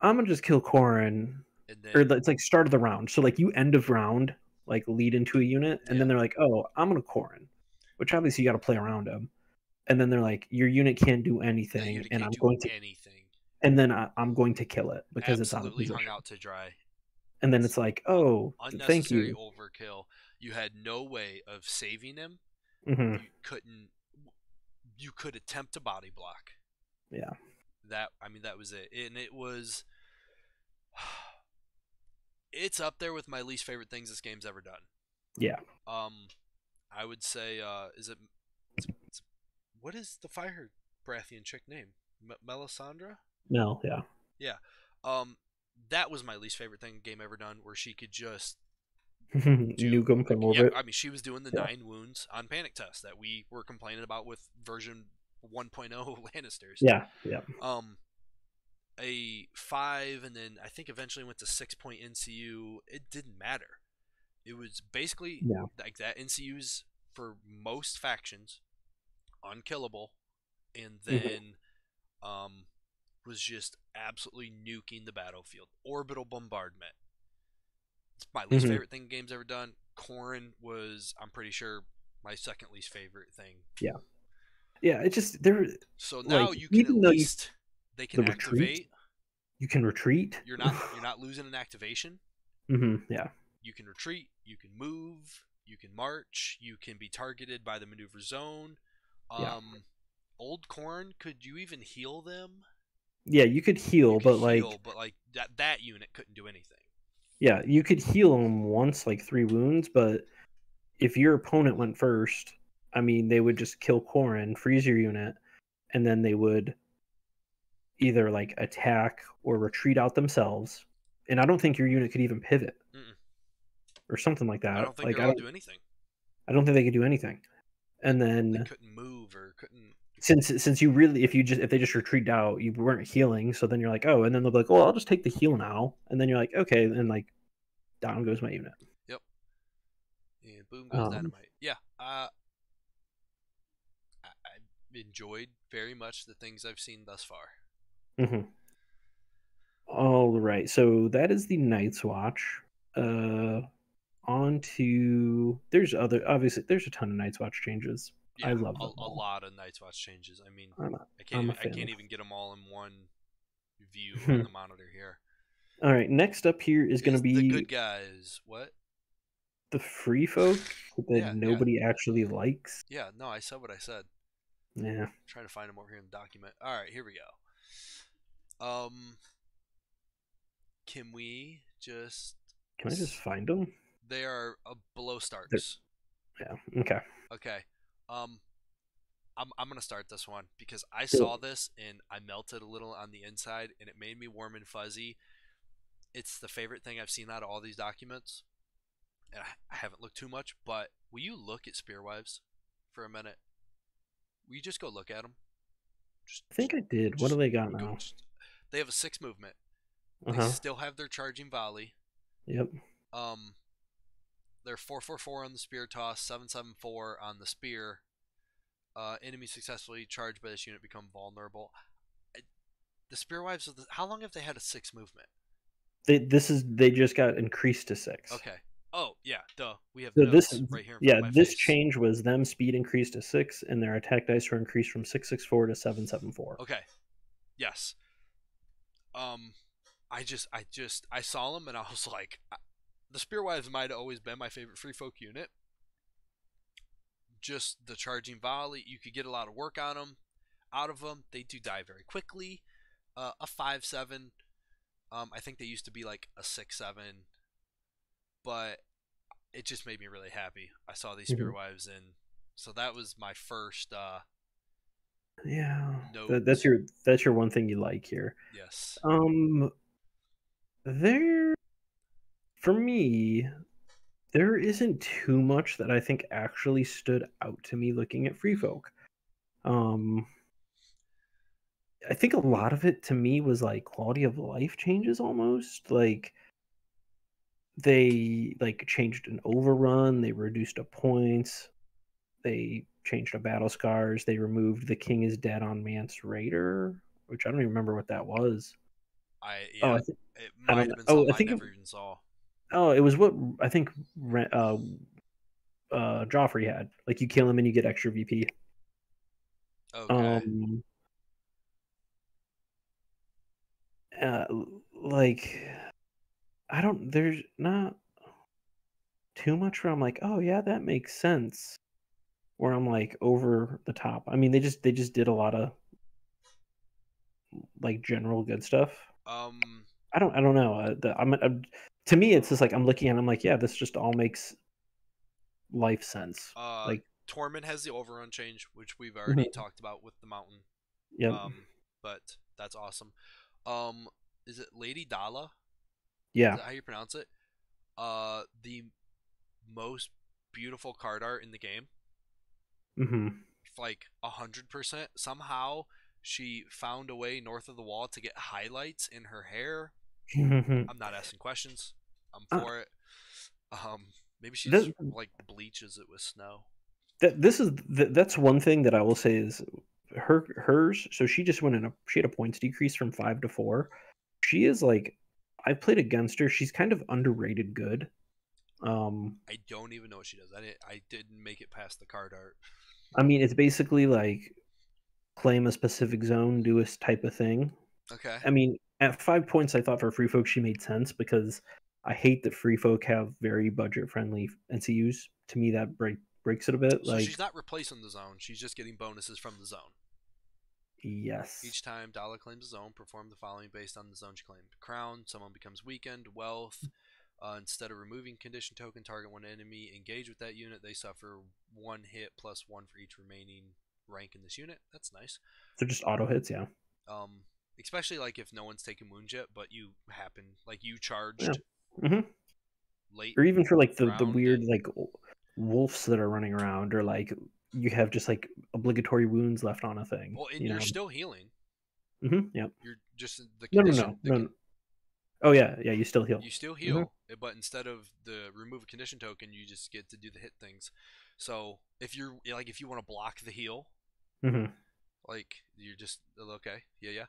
I'm gonna just kill Khorne," or it's like start of the round. So like you end of round, like lead into a unit, and then they're like, "Oh, I'm gonna Khorne," which obviously you got to play around them. And then they're like, "Your unit can't do anything, and I'm going to anything." And then I'm going to kill it because it's out of Absolutely position. hung out to dry. And then it's like, "Oh, thank Unnecessary you." overkill. You had no way of saving him. Mm-hmm. You couldn't. You could attempt a body block. Yeah. That was it, and it was. It's up there with my least favorite things this game's ever done. Yeah. I would say, what is the fire Brathian chick name? Melisandre? No. Yeah. Yeah. That was my least favorite thing game ever done, where she could just nuke them from orbit. I mean, she was doing the 9 wounds on panic test that we were complaining about with version 1.0 Lannisters. Yeah. Yeah. A 5, and then I think eventually went to 6-point NCU. It didn't matter. It was basically like that. NCU's for most factions unkillable, and then was just absolutely nuking the battlefield. Orbital bombardment. It's my least favorite thing game's ever done. Khorne was, I'm pretty sure, my second least favorite thing. Yeah. Yeah, it's just there. So now you can at least they can activate. Retreat, you can retreat. You're not losing an activation. Yeah. You can retreat. You can move. You can march. You can be targeted by the maneuver zone. Old Khorne, could you even heal them? Yeah, you could heal, but that unit couldn't do anything. Yeah, you could heal them once, like 3 wounds, but if your opponent went first, I mean, they would just kill Khorne, freeze your unit, and then they would either like attack or retreat out themselves. And I don't think your unit could even pivot or something like that. I don't think they'll do anything. I don't think they could do anything. And then they couldn't move or couldn't. Since you really, if they just retreat out, you weren't healing. So then you're like, oh, and then they'll be like, well, I'll just take the heal now. And then you're like, okay, and like down goes my unit. Yep. And boom goes dynamite. Yeah. I enjoyed very much the things I've seen thus far. All right, so that is the Night's Watch. On to there's a ton of Night's Watch changes. Yeah, I love them a lot of Night's Watch changes. I mean, I can't even get them all in one view on the monitor here. All right, next up here is going to be the good guys. What? The free folk that nobody actually likes. Yeah, no, I said what I said. Yeah. I'm trying to find them over here in the document. All right, here we go. Can I just find them? They are below starts. Yeah. Okay. Okay. I'm gonna start this one because I saw this and I melted a little on the inside and it made me warm and fuzzy. It's the favorite thing I've seen out of all these documents, and I haven't looked too much. But will you look at Spearwives for a minute? Will you just go look at them? I think I did. What do they got now? They have a 6 movement. They still have their charging volley. Yep. they're 4/4/4 on the spear toss, 7/7/4 on the spear. Enemies successfully charged by this unit become vulnerable. The spear wives. How long have they had a 6 movement? They just got increased to 6. Okay. Oh yeah, duh. We have the So notes right here in front of my this face. change was them speed increased to 6, and their attack dice were increased from 6/6/4 to 7/7/4. Okay. Yes. I saw them and I was like, the Spearwives might have always been my favorite free folk unit. Just the charging volley, you could get a lot of work on them, out of them. They do die very quickly. A 5/7. I think they used to be like a 6/7, but it just made me really happy. I saw these Spearwives, and so that was my first. Yeah, Note. that's your one thing you like here. Yes. There for me, there isn't too much that I think actually stood out to me looking at Free Folk. I think a lot of it to me was like quality of life changes almost. Like they like changed an overrun, they reduced a points, they changed a battle scars, they removed the king is dead on Mance Raider, which I don't even remember what that was. Yeah, it might have been something I never even saw. Oh, it was what I think Joffrey had. Like you kill him and you get extra VP. Okay. Like there's not too much where I'm like, oh yeah, that makes sense. Where I'm like over the top. I mean, they just did a lot of like general good stuff. I don't know. To me, it's just like I'm looking at. I'm like, yeah, this just all makes life sense. Like Tormund has the overrun change, which we've already talked about with the mountain. Yeah. But that's awesome. Is it Lady Dala? Yeah. Is that how you pronounce it? The most beautiful card art in the game. Like 100%. Somehow she found a way north of the wall to get highlights in her hair. I'm not asking questions. I'm for it. Maybe she just like bleaches it with snow. That's one thing that I will say is hers. So she just went she had a points decrease from 5 to 4. She is like, I've played against her. She's kind of underrated good. I don't even know what she does. I didn't make it past the card art. I mean, it's basically like claim a specific zone, do a type of thing. Okay. I mean, at 5 points, I thought for free folk she made sense because I hate that free folk have very budget friendly NCUs. To me, that breaks it a bit. So like she's not replacing the zone. She's just getting bonuses from the zone. Yes. Each time Dala claims a zone, perform the following based on the zone she claimed. Crown, someone becomes weakened. Wealth, instead of removing condition token, target one enemy. Engage with that unit. They suffer 1 hit plus 1 for each remaining rank in this unit. That's nice. So just auto hits, yeah. Especially like if no one's taking wounds yet, but you happen, like you charged late. Or even for like the weird like wolves that are running around, or like you have just like obligatory wounds left on a thing. Well, and you're still healing. Yep. You're just the condition. No. Oh yeah, you still heal. You still heal, but instead of the remove a condition token, you just get to do the hit things. So if you want to block the heal, like you're just okay, yeah.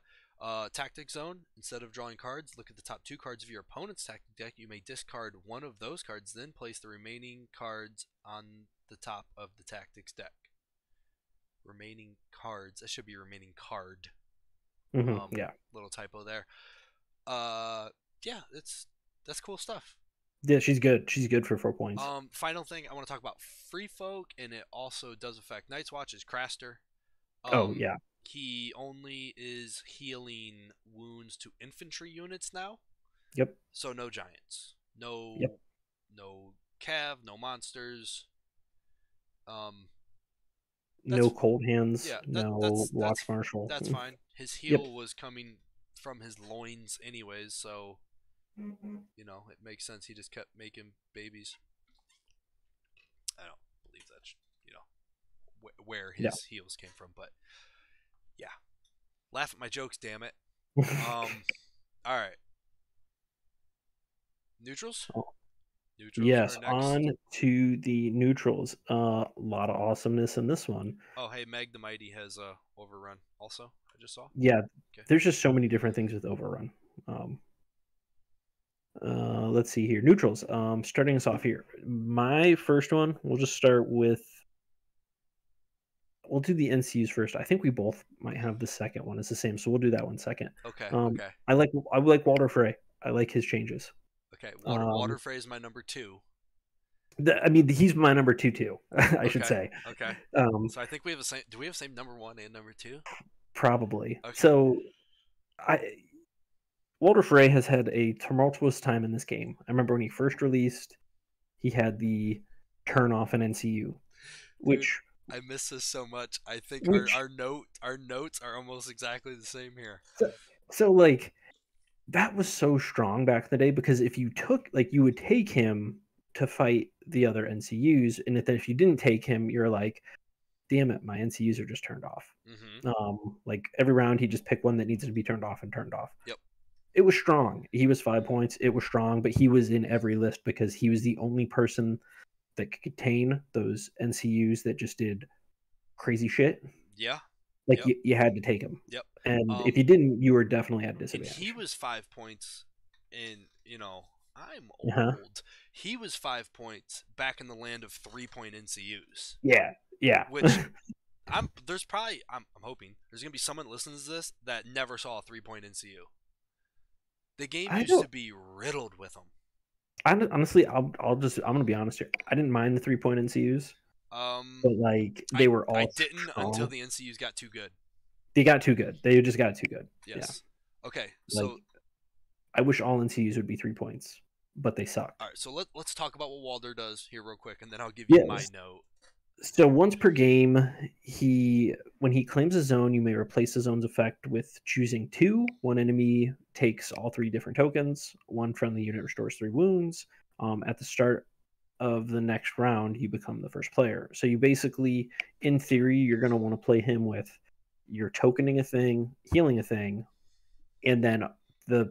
Tactic zone. Instead of drawing cards, look at the top 2 cards of your opponent's tactic deck. You may discard one of those cards, then place the remaining cards on the top of the tactics deck. Remaining cards. That should be remaining card. Yeah. Little typo there. Yeah, that's cool stuff. Yeah, she's good. She's good for 4 points. Final thing I want to talk about free folk, and it also does affect Night's Watch, is Craster. Oh yeah. He only is healing wounds to infantry units now. Yep. So no giants, no cav, no monsters. No cold hands. Yeah, no watch marshal. That's fine. His heal was coming from his loins anyways, so it makes sense. He just kept making babies. I don't believe that's where his heals came from, but yeah. Laugh at my jokes, damn it. All right. Neutrals? Neutrals are Yes, next. on to the neutrals. A lot of awesomeness in this one. Oh, hey, Meg the Mighty has overrun. Also, I just saw. Yeah, Okay. there's just so many different things with overrun. Um, let's see here. Neutrals. Starting us off here. My first one, we'll just start with. We'll do the NCUs first. I think we both might have the second one. It's the same, so we'll do that one second. Okay. Okay. I like Walter Frey. I like his changes. Okay. Um, Water Phrase my number two. I mean, he's my number two too. I should Okay. say. Okay. Um, So I think we have the same. Do we have the same number one and number two? Probably. Okay. So, I Walter Frey has had a tumultuous time in this game. I remember when he first released, he had the turn off an NCU, Dude, which I miss this so much. I think which our notes are almost exactly the same here. so, so like that was so strong back in the day because if you took like you would take him to fight the other NCUs, and then if you didn't take him, you're like, damn it, my NCUs are just turned off. Mm-hmm. Like every round, he just picked one that needs to be turned off and turned off. Yep. It was strong. He was 5 points. It was strong, but he was in every list because he was the only person that could contain those NCUs that just did crazy shit. Yeah. Like Yep. you had to take him, Yep. and if you didn't, you were definitely at And he disadvantage. was 5 points in, I'm Uh-huh. old. He was 5 points back in the land of 3 point NCUs. Yeah, yeah. Which I'm hoping there's gonna be someone listening to this that never saw a 3 point NCU. The game I used don't. to be riddled with them. Honestly, I'm gonna be honest here. I didn't mind the 3 point NCUs, but like I they were I all didn't until strong. the NCUs got too good. They got too good. They just got too good. Yeah, Yes. Okay. like So I wish all NCUs would be 3 points, but they sucked. all right. So let's talk about what Walder does here real quick, and then I'll give you my Yes. note. So once per game, when he claims a zone, you may replace the zone's effect with choosing two. One enemy takes all three different tokens. One friendly unit restores 3 wounds. At the start of the next round, you become the first player. So you basically, in theory, you're going to want to play him with you're tokening a thing, healing a thing, and then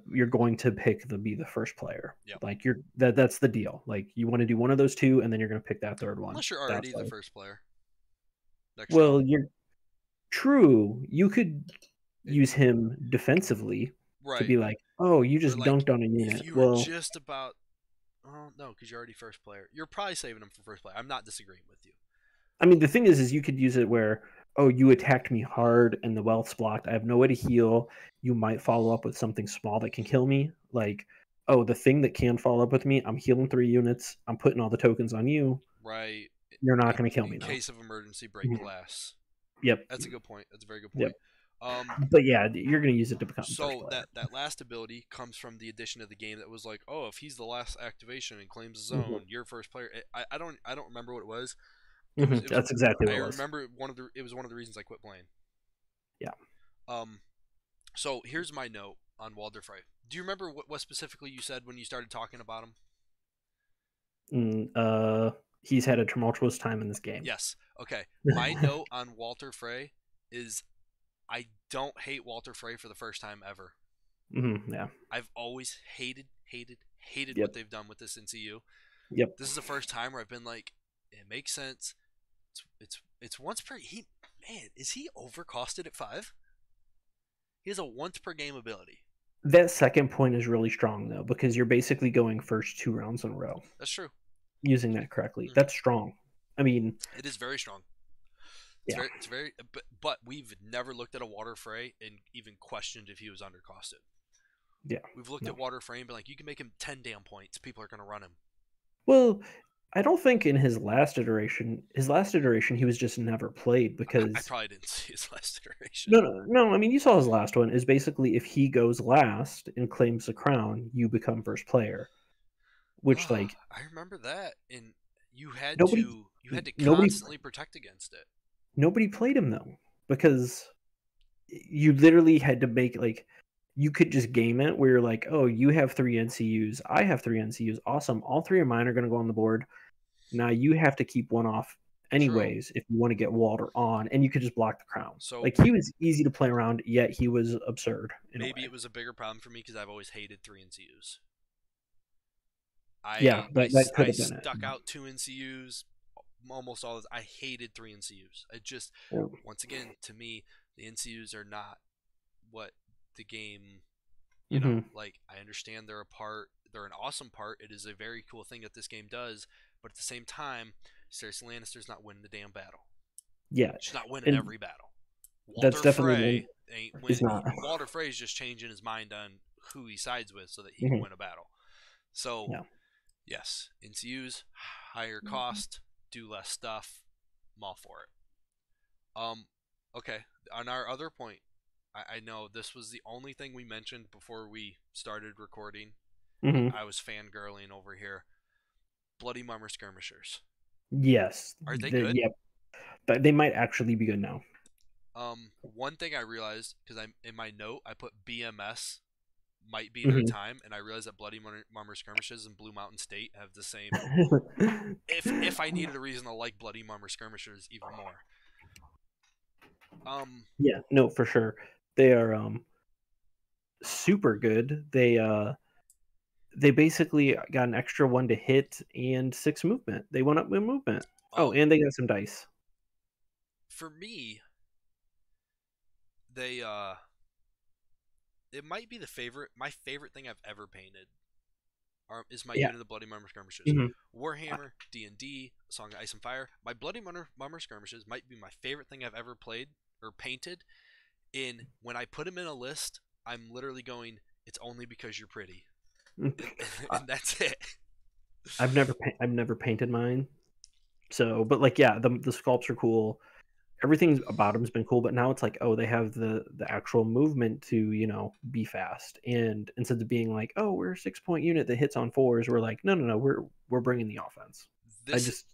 you're going to pick be the first player. Yep. Like that's the deal. Like you want to do one of those two, and then you're going to pick that third one. Unless you're That's already the like, first player. Next well, round. you're true. You could use him defensively to Right. be like, oh, you Or just like dunked on a if unit. you were Well, just about. Oh no, because you're already first player. You're probably saving him for first player. I'm not disagreeing with you. I mean, the thing is you could use it where, oh, you attacked me hard and the wealth's blocked. I have no way to heal. You might follow up with something small that can kill me. Like, oh, the thing that can follow up with me, I'm healing 3 units. I'm putting all the tokens on you. Right. You're not going to kill In me now. case of emergency, break glass. Yep. That's a good point. That's a very good Yep. point. Um, But yeah, you're going to use it to become first so player. that last ability comes from the addition of the game that was like, oh, if he's the last activation and claims a zone, you're first player. I don't remember what it was. That's exactly what I it was. remember it was one of the reasons I quit playing. Yeah. So here's my note on Walder Frey. Do you remember what specifically you said when you started talking about him? He's had a tumultuous time in this game. Yes. Okay. My note on Walter Frey is I don't hate Walter Frey for the first time ever. Yeah. I've always hated Yep. what they've done with this NCU. Yep. This is the first time where I've been like, it makes sense. It's once per is he overcosted at 5? He has a once per game ability. That second point is really strong though, because you're basically going first 2 rounds in a row. That's true. Using that correctly. That's strong. I mean, it is very strong. It's very but we've never looked at a Water Frey and even questioned if he was undercosted. Yeah. We've looked at Water Frey and been like, you can make him 10 damn points. People are going to run him. Well, I don't think in his last iteration, he was just never played because I probably didn't see his last iteration. No. I mean, you saw his last one. Is basically if he goes last and claims the crown, you become first player. Which I remember that, and you had to constantly protect against it. Nobody played him though, because you literally had to make like you could just game it where you're like, oh, you have 3 NCUs, I have 3 NCUs, awesome. All 3 of mine are going to go on the board. Now you have to keep one off anyways if you want to get Walter on, and you could just block the crown. So like he was easy to play around, yet he was absurd. Maybe it was a bigger problem for me because I've always hated 3 NCUs. Yeah, that could I have been it. stuck out 2 NCUs almost all this. I hated 3 NCUs. I just, Yeah. once again, to me, the NCUs are not what the game, Hmm. like, I understand they're a part, they're an awesome part. It is a very cool thing that this game does, but at the same time, Cersei Lannister's not winning the damn battle. Yeah, She's not winning and every battle. that's Walter definitely one. Frey ain't Is win. not. Walter Frey's just changing his mind on who he sides with so that he can Hmm. win a battle. So Yeah. yes, NCUs, higher cost, do less stuff. I'm all for it. Um, okay. On our other point, I know this was the only thing we mentioned before we started recording. Hmm. I was fangirling over here. Bloody Mummer skirmishers. Yes. Are they good? Yep. They might actually be good now. One thing I realized, because I'm in my note, I put BMS might be their Hmm. time, and I realized that Bloody Mummer skirmishes and Blue Mountain State have the same. If I needed a reason to like Bloody Mummer skirmishers even more. Yeah. No, for sure. They are super good. They basically got an extra 1 to hit and 6 movement. They went up with movement. Oh, Well, and they got some dice. for me, they it might be my favorite thing I've ever painted. Is my Yeah. unit of Bloody Mummer skirmishes. Mhm. Warhammer, D&D, Song of Ice and Fire. My Bloody Mummer skirmishes might be my favorite thing I've ever played or painted. In when I put them in a list, I'm literally going, "It's only because you're pretty," and, I and that's it. I've never painted mine. So, but, like, yeah, the sculpts are cool. Everything about them's been cool, but now it's like, oh, they have the actual movement to, be fast. And instead of being like, oh, we're a 6-point unit that hits on 4s, we're like, no, no, no, we're bringing the offense. I This just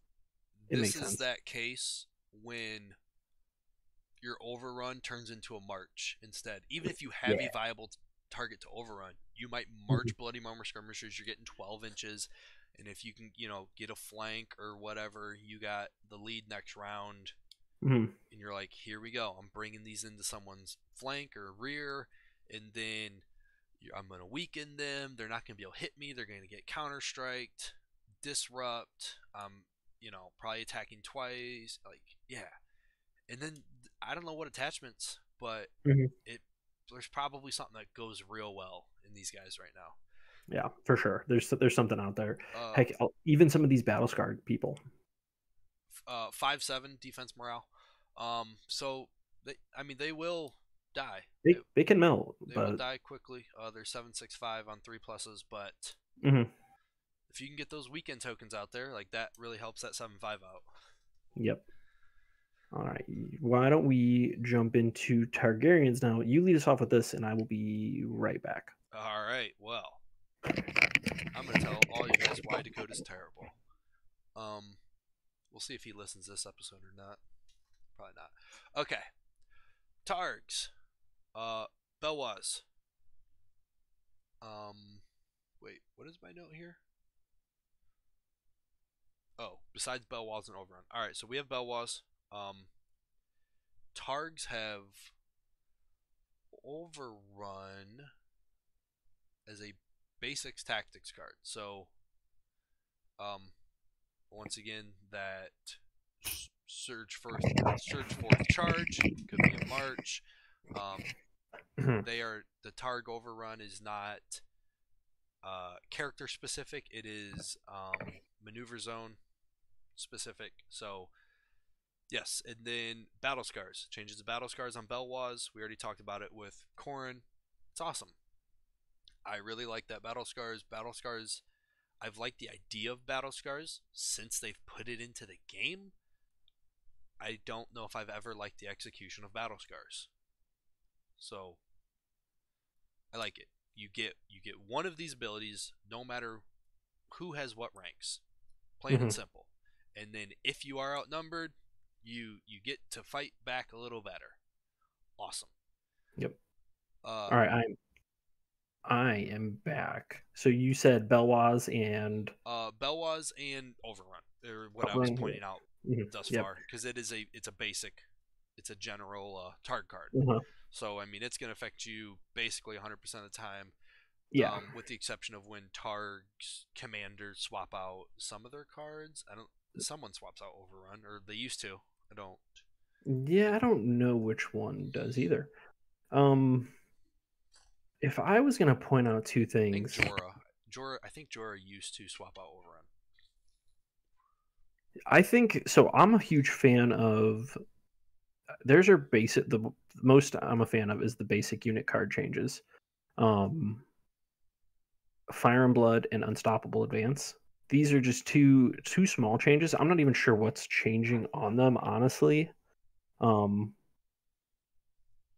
It this makes is sense. that case when your overrun turns into a march instead. Even if you have Yeah. a viable target to overrun, you might Mhm. march Bloody Mummer skirmishers. You're getting 12 inches, and if you can, get a flank or whatever, you got the lead next round. Mhm. And you're like, here we go. I'm bringing these into someone's flank or rear, and then I'm going to weaken them. They're not going to be able to hit me. They're going to get counter striked, disrupt. Probably attacking twice. Like, yeah. And then I don't know what attachments, but Mhm. it there's probably something that goes real well in these guys right now. Yeah, for sure. There's something out there. Uh, Heck, even some of these battle scarred people. 5-7 defense morale. So they will die. They can melt, They will but die quickly. They're 7-6-5 on 3+s, but mhm. if you can get those weekend tokens out there, like that really helps that 7-5 out. Yep. All right. Why don't we jump into Targaryens now? You lead us off with this, and I will be right back. All right, well, I'm gonna tell all you guys why Dakota's terrible. Um, we'll see if he listens to this episode or not. Probably not. Okay, Targs. Uh, Belwaz. Wait, what is my note here? Oh, besides Belwaz and Overrun. All right, so we have Belwaz. Targs have Overrun as a basics tactics card. So, um, once again, that surge forth charge could be a march. The Targ Overrun is not character specific. It is maneuver zone specific. So yes, and then battle scars changes the battle scars on Belwaz. We already talked about it with Corrin. It's awesome. I really like that battle scars. Battle scars. I've liked the idea of battle scars since they've put it into the game. I don't know if I've ever liked the execution of battle scars. So I like it. You get one of these abilities no matter who has what ranks. Plain and Mhm. simple. And then if you are outnumbered, you get to fight back a little better. Awesome. Yep. Uh All right. I am back. So you said Belwaz and Belwaz and Overrun are what I was Overrun here. pointing out Mhm. thus Yep. far because it's a basic, it's a general target card. Uh-huh. So I mean it's going to affect you basically 100% of the time. Yeah. With the exception of when Targ's commanders swap out some of their cards. I don't. Someone swaps out Overrun, or they used to. I don't. Yeah, I don't know which one does either. Um, if I was gonna point out two I think things, Jorah. I think Jorah used to swap out Overrun. I think so. I'm a huge fan of. There's our basic. The most I'm a fan of is the basic unit card changes. Um, Fire and Blood and Unstoppable Advance. These are just two small changes. I'm not even sure what's changing on them, honestly. Um,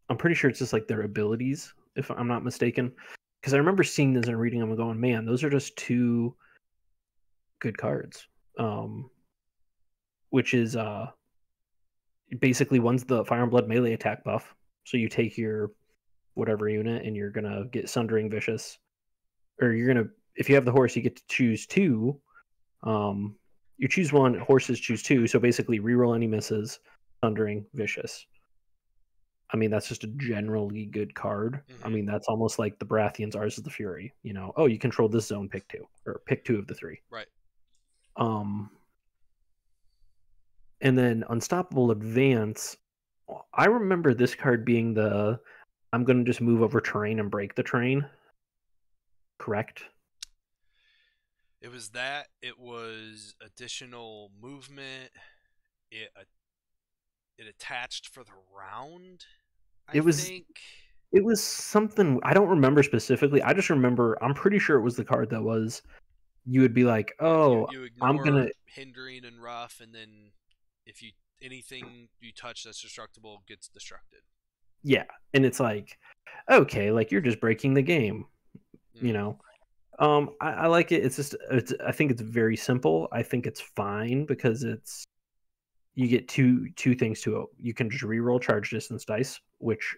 I'm pretty sure it's just like their abilities, if I'm not mistaken. Because I remember seeing this and reading them and going, man, those are just two good cards. Which is basically one's the Fire and Blood melee attack buff. So you take your whatever unit and you're gonna get Sundering Vicious. Or you're gonna if you have the horse, you get to choose two. You choose one, horses choose two, so basically reroll any misses, Thundering, Vicious. I mean, that's just a generally good card. I mean, that's almost like the Baratheons, ours is the Fury. You know, oh, you control this zone, pick two, or pick two of the three. Right. And then Unstoppable Advance. I remember this card being the I'm going to just move over terrain and break the terrain. Correct? It was that. It was additional movement. It it attached for the round. I think it was something I don't remember specifically. I just remember I'm pretty sure it was the card that was you would be like, oh, you I'm ignore gonna hindering and rough, and then if you anything you touch that's destructible gets destructed. Yeah, and it's like, okay, like you're just breaking the game, you know. I like it. It's just I think it's very simple. I think it's fine because it's you get two things to it. You can just reroll charge distance dice, which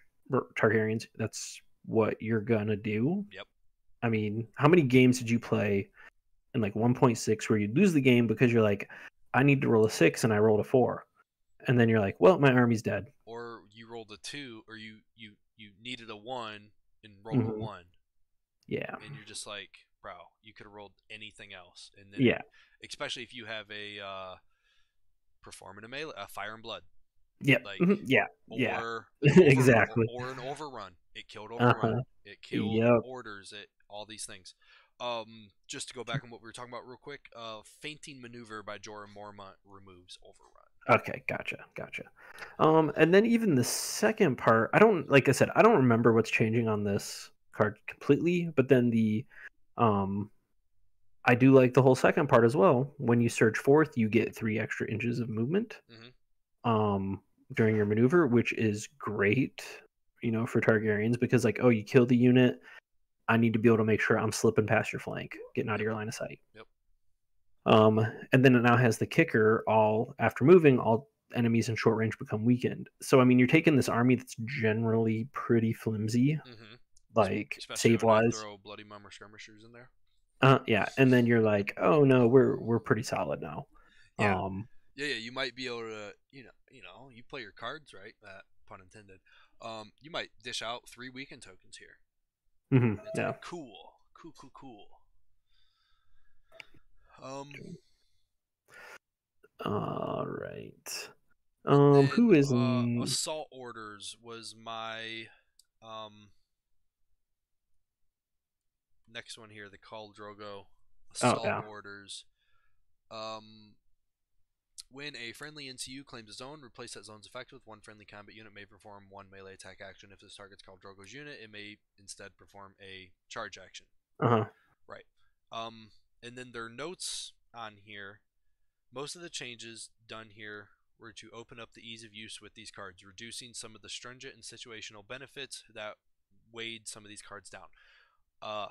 Targaryens, that's what you're gonna do. Yep. I mean, how many games did you play in like 1.6 where you lose the game because you're like, I need to roll a 6 and I rolled a 4, and then you're like, well, my army's dead. Or you rolled a 2, or you needed a 1 and rolled a 1. Yeah. And you're just like, bro, you could have rolled anything else. And then, yeah, especially if you have a perform in a melee, a Fire and Blood. Yep. Like, yeah. Or exactly. Or an Overrun. It killed Overrun. It killed orders. It all these things. Just to go back on what we were talking about real quick, Fainting Maneuver by Jorah Mormont removes Overrun. Okay, gotcha. And then even the second part, I don't like I said, I don't remember what's changing on this card completely, but then I do like the whole second part as well. When you surge forth, you get 3 extra inches of movement during your maneuver, which is great, you know, for Targaryens because like, oh, you kill the unit, I need to be able to make sure I'm slipping past your flank, getting out of your line of sight. Yep. And then it now has the kicker, all after moving, all enemies in short range become weakened. So I mean, you're taking this army that's generally pretty flimsy, like save wise. Throw Bloody Mummer skirmishers in there. Yeah, and then you're like, oh no, we're pretty solid now. Yeah. Yeah, you might be able to, you play your cards right. Pun intended. You might dish out 3 weekend tokens here. Yeah. Like, cool. All right. Who is Assault Orders was my next one here. The Khal Drogo Assault Orders. When a friendly NCU claims a zone, replace that zone's effect with one friendly combat unit may perform one melee attack action. If this target's Khal Drogo's unit, it may instead perform a charge action. Right. And then their notes on here. Most of the changes done here were to open up the ease of use with these cards, reducing some of the stringent and situational benefits that weighed some of these cards down. I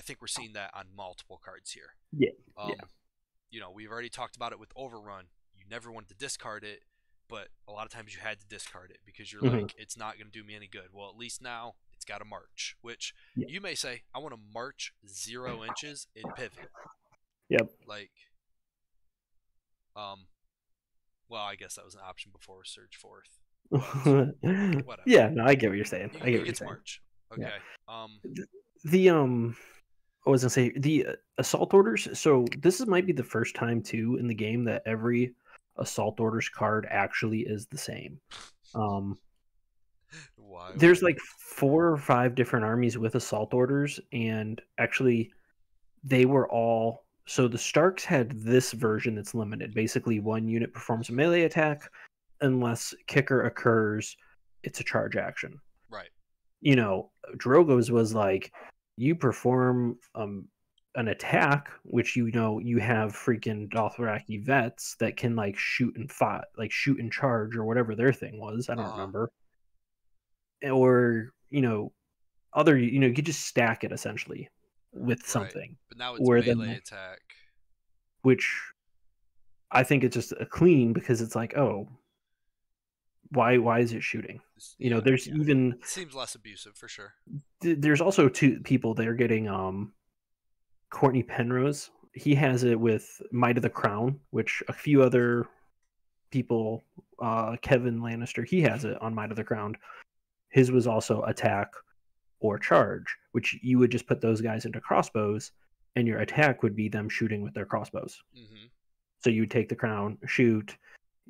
think we're seeing that on multiple cards here. Yeah. You know, we've already talked about it with Overrun. You never wanted to discard it, but a lot of times you had to discard it because you're like, it's not going to do me any good. Well, at least now it's got to march, which you may say, I want to march 0 inches in pivot. Yep. Like, well, I guess that was an option before Surge Forth. Whatever. Yeah, no, I get what you're saying. I get what you're saying. March. Okay. Yeah. The I was gonna say the assault orders. So might be the first time too in the game that every assault orders card actually is the same. Um, Wild. there's like 4 or 5 different armies with assault orders, and actually they were all so the Starks had this version that's limited. Basically, one unit performs a melee attack unless kicker occurs. It's a charge action. Right. Drogo's was like you perform an attack, which you have freaking Dothraki vets that can like shoot and fight, like shoot and charge or whatever their thing was. I don't remember. Or other you could just stack it essentially with Right. something. But now it's Or melee attack. which I think it's just a clean because it's like, oh, why is it shooting? There's even it seems less abusive for sure. There's also 2 people that are getting Courtney Penrose. He has it with Might of the Crown, which a few other people, Kevin Lannister, he has it on Might of the Crown. His was also attack or charge, which you would just put those guys into crossbows, and your attack would be them shooting with their crossbows. Mm-hmm. So you would take the crown, shoot.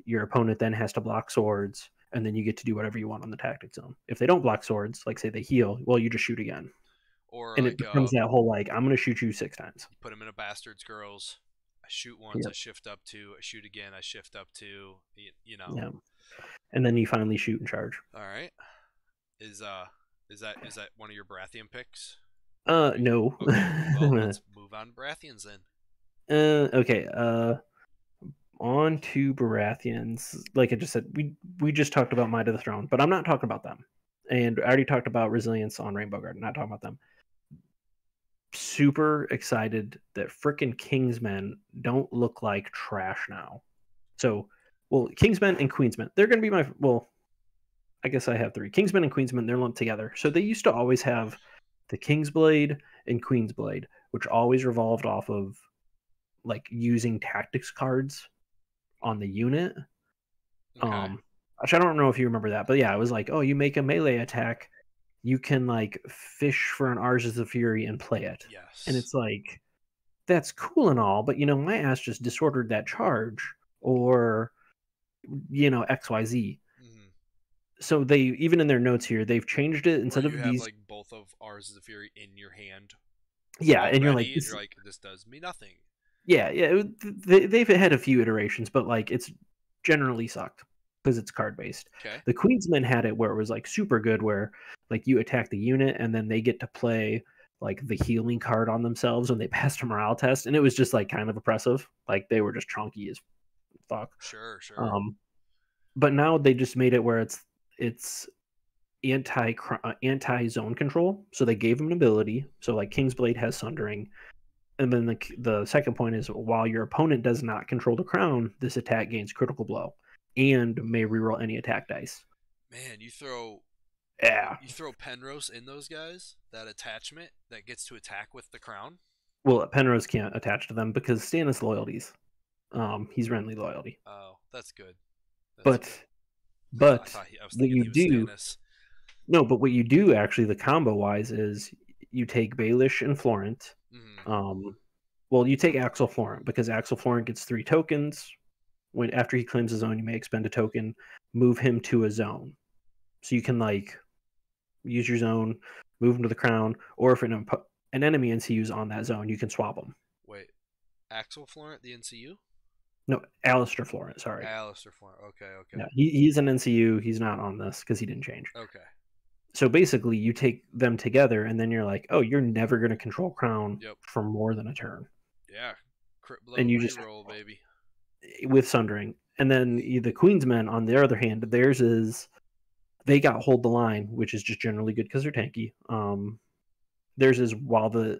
Your opponent then has to block swords, and then you get to do whatever you want on the tactic zone. If they don't block swords, like say they heal, well, you just shoot again. Or And like it becomes that whole like, I'm going to shoot you 6 times. You put them in a Bastard's Girls. I shoot once, Yep. I shift up 2, I shoot again, I shift up 2. Yeah. And then you finally shoot and charge. All right. Is that one of your Baratheon picks? No. Okay. Well, let's move on to Baratheons then. Okay. On to Baratheons. Like I just said, we just talked about Might of the Throne, but I'm not talking about them. And I already talked about Resilience on Rainbow Guard. Not talking about them. Super excited that frickin' Kingsmen don't look like trash now. So, Kingsmen and Queensmen, they're going to be I guess I have 3. Kingsmen and Queensmen, they're lumped together. So they used to always have the Kingsblade and Queensblade, which always revolved off of like using tactics cards on the unit. Okay. Which I don't know if you remember that, but yeah, it was like, oh, you make a melee attack, you can like fish for an Arges of Fury and play it. Yes. And it's like, that's cool and all, but my ass just disordered that charge or XYZ. Mm-hmm. So they, even in their notes here, they've changed it instead or of you these. have like both of Arges of Fury in your hand. Yeah, and you're like, this does me nothing. Yeah, they've had a few iterations, but like it's generally sucked because it's card based. Okay. The Queensmen had it where it was like super good, where like you attack the unit and then they get to play like the healing card on themselves when they passed a morale test, and it was just like kind of oppressive. Like they were just chunky as fuck. Sure. But now they just made it where it's anti zone control, so they gave them an ability. So like Kingsblade has Sundering. And then the second point is, while your opponent does not control the crown, this attack gains critical blow and may reroll any attack dice. Man, you throw Penrose in those guys, that attachment that gets to attack with the crown. Well, Penrose can't attach to them because Stannis loyalties. He's Renly loyalty. Oh, that's good. But what you do, Stannis. No, but what you do actually, the combo wise, is you take Baelish and Florent. Mm-hmm. You take Axel Florent because Axel Florent gets 3 tokens. When after he claims a zone, you may expend a token, move him to a zone. So you can like use your zone, move him to the crown, or if an enemy NCU is on that zone, you can swap them. Wait, Axel Florent, the NCU? No, Alistair Florent. Sorry, Alistair Florent. Okay. Yeah, he's an NCU. He's not on this because he didn't change. Okay. So basically, you take them together, and then you're like, oh, you're never going to control crown for more than a turn. Yeah, crit blow and you just roll, baby. With Sundering. And then the Queensmen, on the other hand, theirs is they got Hold the Line, which is just generally good because they're tanky. Theirs is while the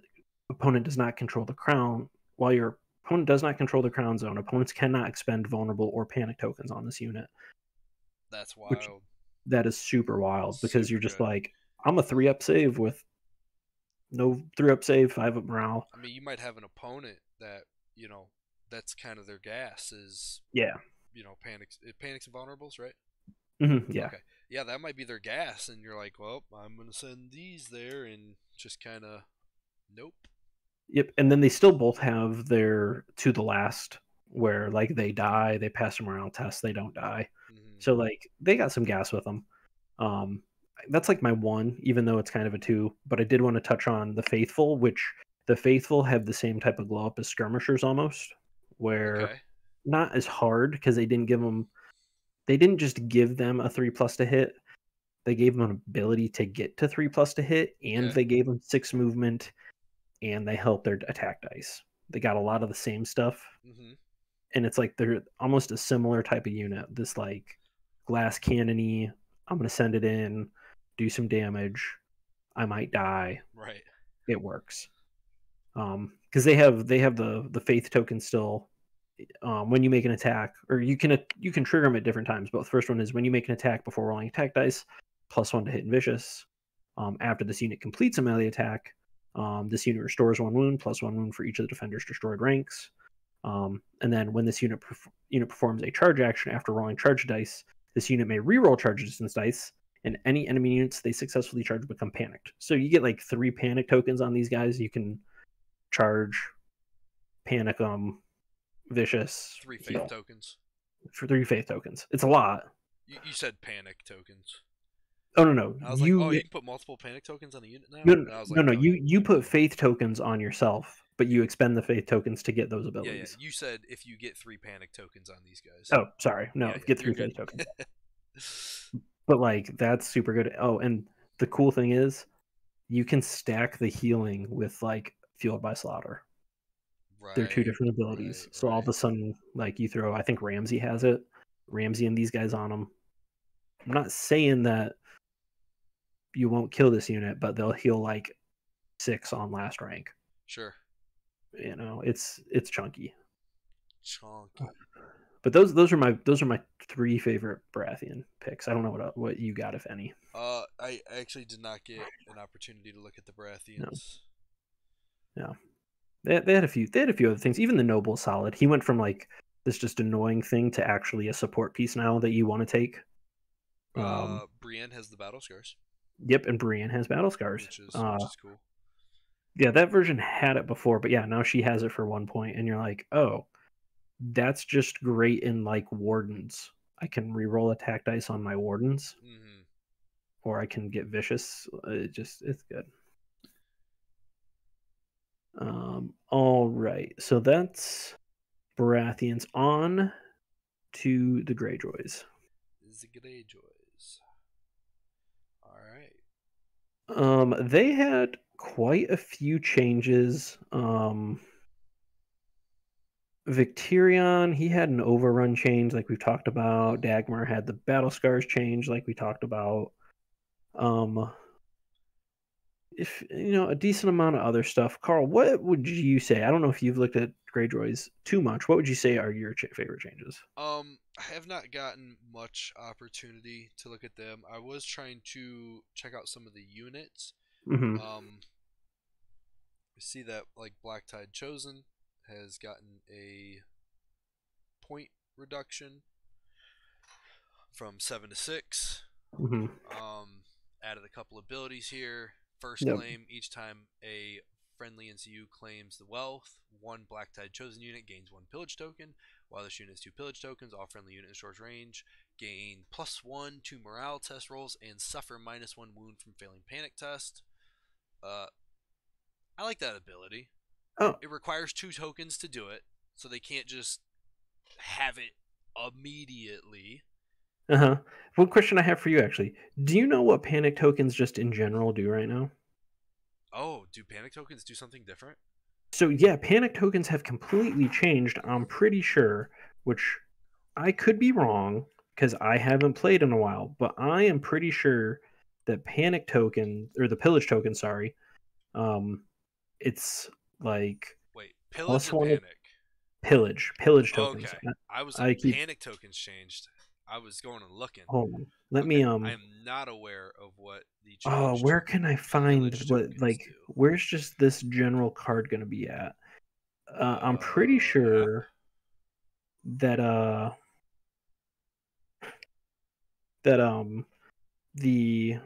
opponent does not control the crown, while your opponent does not control the crown zone, opponents cannot expend vulnerable or panic tokens on this unit. That's wild. That is super wild because you're just like, I'm a 3-up save with no 3-up save, 5-up morale. I mean, you might have an opponent that, that's kind of their gas is, panics and vulnerables, right? Mm-hmm, yeah. Okay. Yeah, that might be their gas, and you're like, well, I'm going to send these there and just kind of Nope. Yep, and then they still both have their to the last, where like they die, they pass a morale test, they don't die. Mm-hmm. So like they got some gas with them. Um, that's like my one, even though it's kind of a two. But I did want to touch on the faithful, which the faithful have the same type of glow up as skirmishers almost, where Okay. not as hard because they didn't just give them a 3+ to hit. They gave them an ability to get to 3+ to hit, and Okay. they gave them 6 movement, and they helped their attack dice. They got a lot of the same stuff, Mm-hmm. and it's like they're almost a similar type of unit. This like glass cannony. I'm gonna send it in, do some damage. I might die. Right. It works. Because they have the faith token still. When you make an attack, or you can trigger them at different times. But the first one is when you make an attack before rolling attack dice, +1 to hit and vicious. After this unit completes a melee attack, this unit restores 1 wound, +1 wound for each of the defender's destroyed ranks. And then when this unit performs a charge action after rolling charge dice, this unit may reroll charge distance dice, and any enemy units they successfully charge become panicked. So you get like 3 panic tokens on these guys. You can charge, panic them, vicious, 3 faith heal tokens. for 3 faith tokens. It's a lot. You said panic tokens. Oh no, I was like, oh, you can put multiple panic tokens on a unit now. no, And I was like, no. no, You put faith tokens on yourself, but you expend the faith tokens to get those yeah. abilities. You said if you get 3 panic tokens on these guys. Oh, sorry, no, Yeah, get you're 3 good. faith tokens. But like that's super good. Oh, and the cool thing is, you can stack the healing with like fueled by slaughter. They're 2 Right, different abilities. right, So all of right. a sudden, like you throw, I think Ramsey has it. Ramsey and these guys on them. I'm not saying that you won't kill this unit, but they'll heal like 6 on last rank. Sure. It's chunky. Chonky. But those are my 3 favorite Baratheon picks. I don't know what you got, if any. I actually did not get an opportunity to look at the No, Baratheons. no. They had a few other things. Even the Noble's solid. He went from like this just annoying thing to actually a support piece now that you want to take. Brienne has the battle scars, Yep, and Brienne has battle scars. which is cool. Yeah, that version had it before, but yeah, now she has it for 1 point, and you're like, oh, that's just great in like wardens. I can reroll attack dice on my wardens, Mm-hmm. or I can get vicious. It's good. All right, so that's Baratheons. On to the Greyjoys. The Greyjoys. All right. They had quite a few changes. Victirion, he had an overrun change, like we've talked about. Dagmar had the battle scars change, like we talked about. Um, if a decent amount of other stuff. Carl, what would you say? I don't know if you've looked at Greyjoys too much. What would you say are your favorite changes? I have not gotten much opportunity to look at them. I was trying to check out some of the units. Mm-hmm. I see that like Black Tide Chosen has gotten a point reduction from 7 to 6. Mm-hmm. Added a couple abilities here. First Yep. claim: each time a friendly NCU claims the wealth, 1 Black Tide Chosen unit gains 1 pillage token. While this unit has 2 pillage tokens, all friendly unit in short range gain +1 to morale test rolls and suffer -1 wound from failing panic test. I like that ability. Oh, It requires 2 tokens to do it, so they can't just have it immediately. uh-huh. One question I have for you, actually. Do you know what panic tokens just in general do right now? Oh, do panic tokens do something different? So yeah, panic tokens have completely changed, I'm pretty sure, which I could be wrong because I haven't played in a while, but I am pretty sure that panic token, or the pillage token, sorry, um it's like Wait, pillage plus or one to panic? pillage tokens. Okay, I was I like keep panic tokens changed. I was going and looking. hold on. Let Okay, me I am not aware of what the oh, changed where can I find pillage what, tokens like, do. where's just this general card gonna be at? I'm pretty App. sure that that the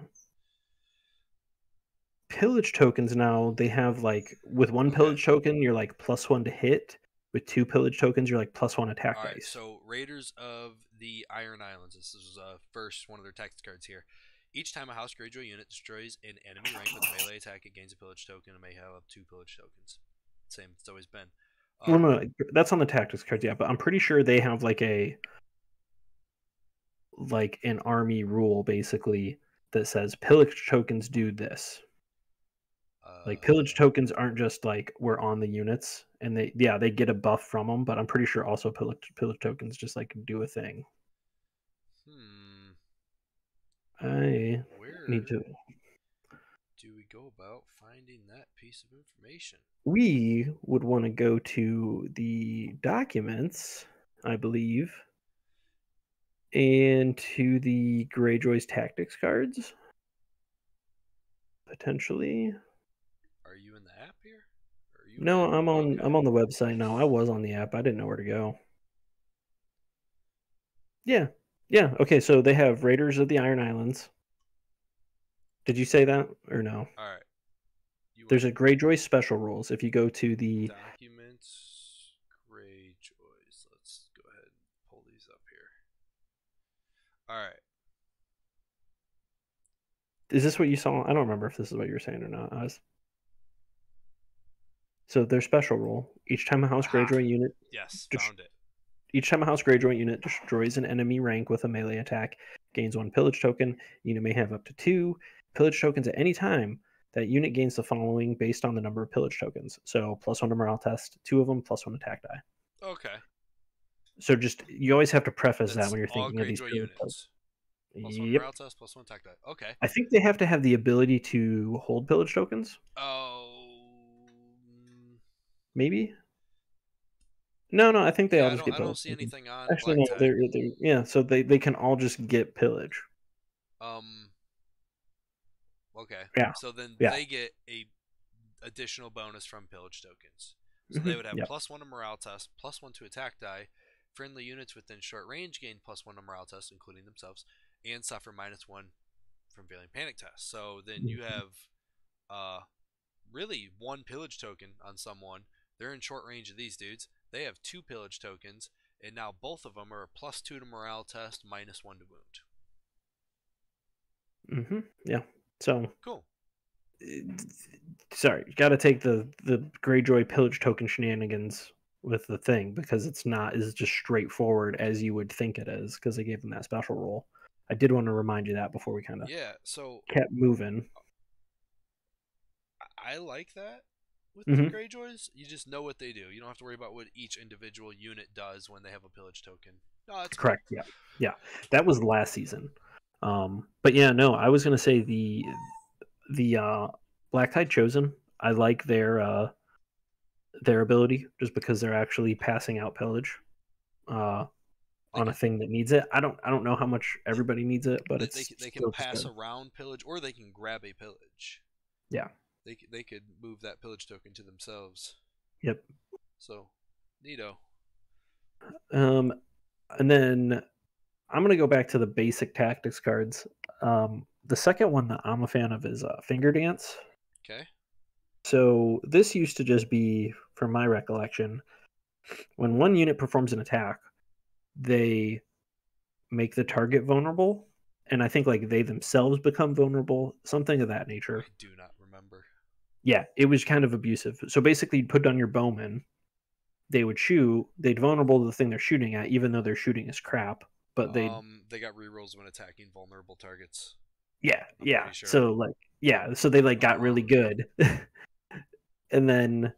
pillage tokens now, they have like with one pillage token, you're like +1 to hit. With 2 pillage tokens, you're like +1 attack All right, dice. so Raiders of the Iron Islands. This is first one of their text cards here. Each time a House Greyjoy unit destroys an enemy rank with a melee attack, it gains a pillage token and may have up to 2 pillage tokens. Same it's always been. Well, no, that's on the tactics cards, yeah. But I'm pretty sure they have like an army rule basically that says pillage tokens do this. Like pillage tokens aren't just like we're on the units, and they get a buff from them. But I'm pretty sure also pillage tokens just like do a thing. I need to. Do we go about finding that piece of information? We would want to go to the documents, I believe, and to the Greyjoy's tactics cards, potentially. Are you in the app here? No, I'm on the website now. I was on the app. I didn't know where to go. Yeah. Okay, so they have Raiders of the Iron Islands. Did you say that or no? All right. There's a Greyjoy special rules. If you go to the documents, Greyjoys. Let's go ahead and pull these up here. All right. Is this what you saw? I don't remember if this is what you were saying or not. So their special rule: each time a House Greyjoy unit, found it. Each time a House Greyjoy unit destroys an enemy rank with a melee attack, gains 1 pillage token. The unit may have up to 2 pillage tokens at any time. That unit gains the following based on the number of pillage tokens. So +1 to morale test, 2 of them, +1 attack die. Okay. So just you always have to preface that when you're thinking of these units. +1 morale test, +1 attack die. Okay. I think they have to have the ability to hold pillage tokens. Maybe. No, I think they all just get pillage. I don't see anything on. Actually, no, they're so they can all just get pillage. Okay. Yeah. So then they get a additional bonus from pillage tokens. So they would have +1 to morale test, +1 to attack die. Friendly units within short range gain +1 to morale test, including themselves, and suffer -1 from failing panic test. So then you have really 1 pillage token on someone. They're in short range of these dudes. They have 2 pillage tokens, and now both of them are a +2 to morale test, -1 to wound. Yeah. So cool. Sorry, you got to take the Greyjoy pillage token shenanigans with the thing, because it's not as just straightforward as you would think it is, because they gave them that special rule. I did want to remind you that before we kind of kept moving. I like that with the Greyjoys. You just know what they do. You don't have to worry about what each individual unit does when they have a pillage token. No, that's correct. Cool. Yeah. That was last season. But yeah, no, I was gonna say the Black Tide Chosen. I like their ability just because they're actually passing out pillage on a thing that needs it. I don't know how much everybody needs it, but they can pass around pillage, or they can grab a pillage. Yeah. They could move that pillage token to themselves. Yep. So, neato. And then I'm gonna go back to the basic tactics cards. The second one that I'm a fan of is Finger Dance. Okay. So this used to just be, from my recollection, when one unit performs an attack, they make the target vulnerable, and I think like they themselves become vulnerable, something of that nature. I do not remember. Yeah, it was kind of abusive. So basically, you'd put on your bowman, they would shoot, they'd vulnerable to the thing they're shooting at, even though they're shooting is crap. But they got rerolls when attacking vulnerable targets. Yeah, sure. So they like got really good. And then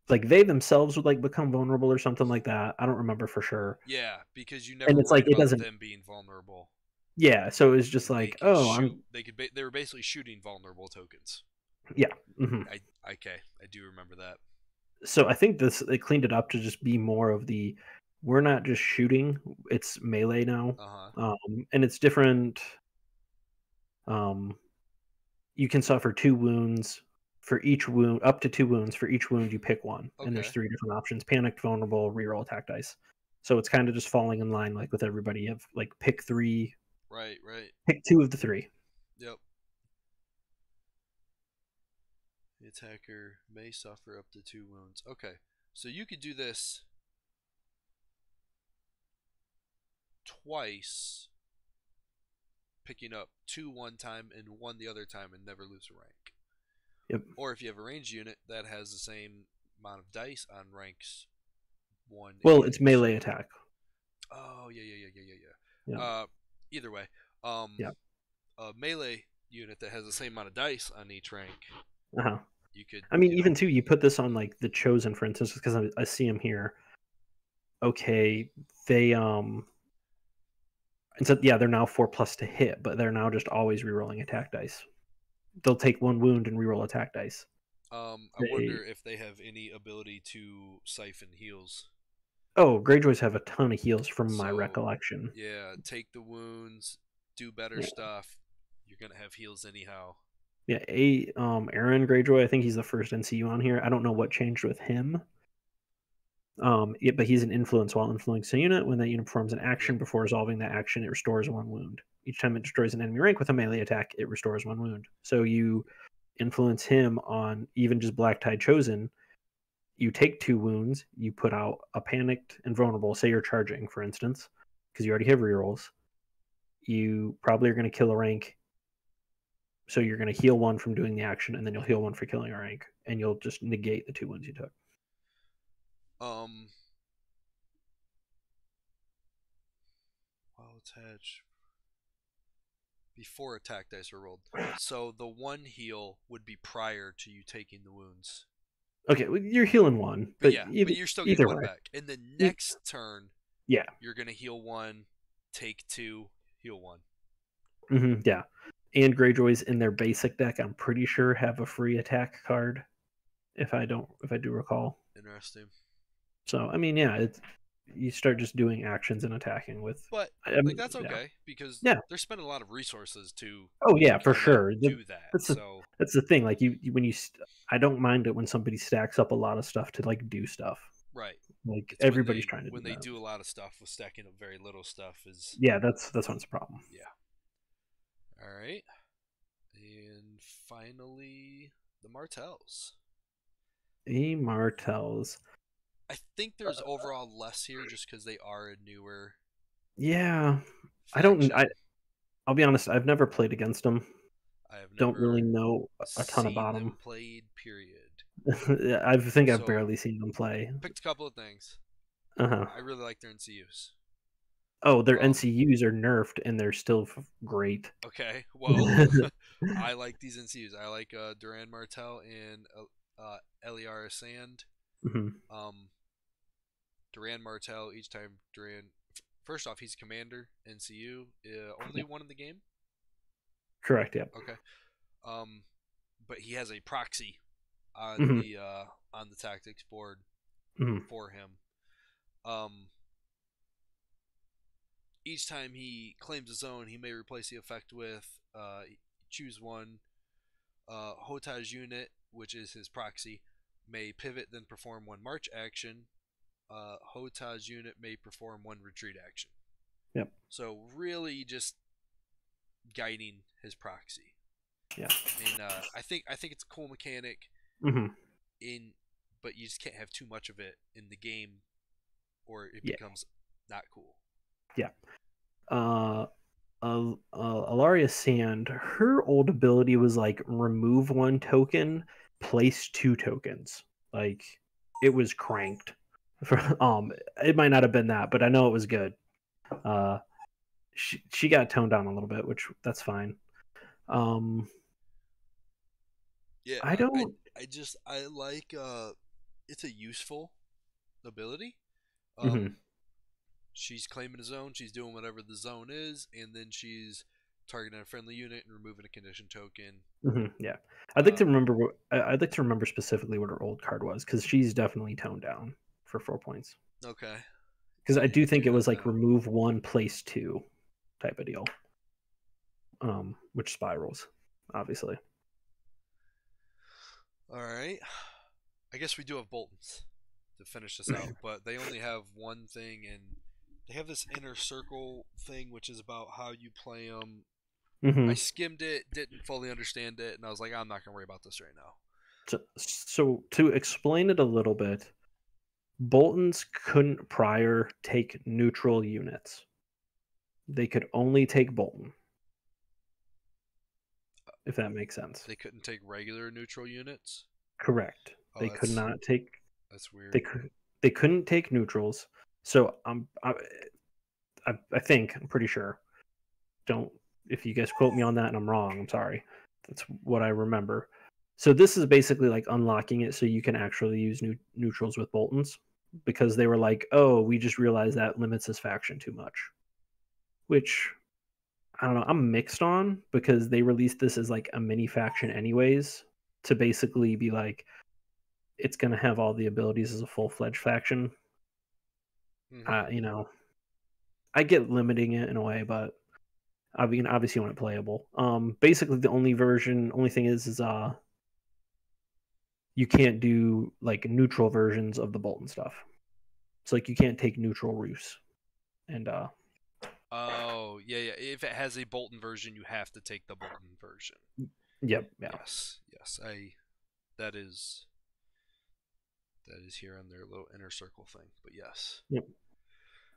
like they themselves would like become vulnerable or something like that. I don't remember for sure. Yeah, because you never worried about them being vulnerable. Yeah, so it was just like, they were basically shooting vulnerable tokens. Yeah. I do remember that. So I think they cleaned it up to just be more of the, we're not just shooting, it's melee now. And it's different. You can suffer 2 wounds for each wound, up to 2 wounds for each wound you pick one. And there's 3 different options: panicked, vulnerable, reroll attack dice. So it's kind of just falling in line like with everybody. You have like pick 3. Right. Pick 2 of the 3. Yep. The attacker may suffer up to 2 wounds. Okay, so you could do this twice, picking up 2 one time and 1 the other time, and never lose a rank. Yep. Or if you have a ranged unit that has the same amount of dice on ranks 1. Well, it's melee attack. Oh yeah. Yeah. Either way, Yeah. a melee unit that has the same amount of dice on each rank, Uh-huh. you could. I mean, even too, you put this on like the Chosen, for instance, because I see them here. Okay, they and so yeah, they're now 4+ to hit, but they're now just always rerolling attack dice. They'll take 1 wound and reroll attack dice. I wonder if they have any ability to siphon heals. Oh, Greyjoys have a ton of heals from my recollection. Yeah, take the wounds, do better stuff. You're gonna have heals anyhow. Yeah, Aaron Greyjoy, I think he's the first NCU on here. I don't know what changed with him. But he's an influence while influencing a unit. When that unit performs an action before resolving that action, it restores 1 wound. Each time it destroys an enemy rank with a melee attack, it restores 1 wound. So you influence him on even just Black Tide Chosen. You take 2 wounds. You put out a panicked and vulnerable. Say you're charging, for instance, because you already have rerolls. You probably are going to kill a rank. So you're going to heal 1 from doing the action, and then you'll heal 1 for killing a rank, and you'll just negate the 2 wounds you took. While attached before attack dice are rolled. So the 1 heal would be prior to you taking the wounds. Okay, well, you're healing 1, but but you're still getting 1 back. And the next turn, you're gonna heal 1, take 2, heal 1. Yeah, and Greyjoys in their basic deck, I'm pretty sure, have a free attack card. If I do recall. Interesting. So I mean, yeah, you start just doing actions and attacking with. But that's okay because they're spending a lot of resources to. Oh yeah, for sure. Do that. That's the thing. Like I don't mind it when somebody stacks up a lot of stuff to like do stuff. Right. Like it's everybody's trying to. When they do a lot of stuff with stacking up very little stuff is. Yeah, that's when it's a problem. Yeah. All right. And finally, the Martells. The Martells. I think there's overall less here just because they are a newer. Yeah, faction. I'll be honest. I've never played against them. Don't really know a ton about them. Played, period. I think I've barely seen them play. Picked a couple of things. I really like their NCUs. Oh, their NCUs are nerfed and they're still great. Okay, well, I like these NCUs. I like Duran Martell and Eliara Sand. Duran Martell, each time Duran. First off, he's commander, NCU. Only one in the game? Correct, yeah. Okay. But he has a proxy on the tactics board for him. Each time he claims a zone, he may replace the effect with choose one. Hotaj unit, which is his proxy, may pivot then perform 1 march action. Hotaj unit may perform 1 retreat action. Yep. So really just guiding his proxy. Yeah. And I think it's a cool mechanic. But you just can't have too much of it in the game, or it becomes not cool. Yeah. Alaria Sand, her old ability was like remove 1 token, place 2 tokens. Like it was cranked. It might not have been that, but I know it was good. She got toned down a little bit, which that's fine. Yeah, I like it's a useful ability. She's claiming a zone, she's doing whatever the zone is, and then she's targeting a friendly unit and removing a condition token. Yeah, I'd like to remember specifically what her old card was, because she's definitely toned down for 4 points. Okay. Because I do think it was like remove 1, place 2 type of deal. Which spirals, obviously. All right. I guess we do have Boltons to finish this out, but they only have 1 thing, and they have this inner circle thing, which is about how you play them. I skimmed it, didn't fully understand it, and I was like, I'm not going to worry about this right now. So to explain it a little bit, Boltons couldn't prior take neutral units. They could only take Bolton, if that makes sense. They couldn't take regular neutral units. Correct. Oh, They could not take. that's weird. They couldn't take neutrals. So I think I'm pretty sure. Don't if you guys quote me on that and I'm wrong, I'm sorry. That's what I remember. So this is basically like unlocking it so you can actually use neutrals with Boltons, because they were like, oh, we just realized that limits this faction too much. Which I don't know, I'm mixed on, because they released this as like a mini faction anyways, to basically be like, it's going to have all the abilities as a full-fledged faction. Mm-hmm. I get limiting it in a way, but I mean, obviously you want it playable. Basically the only thing is you can't do like neutral versions of the Bolton stuff. So like you can't take neutral Roos. And Oh, yeah. If it has a Bolton version, you have to take the Bolton version. yep, yeah. Yes. That is here on their little inner circle thing. But yes. Yep.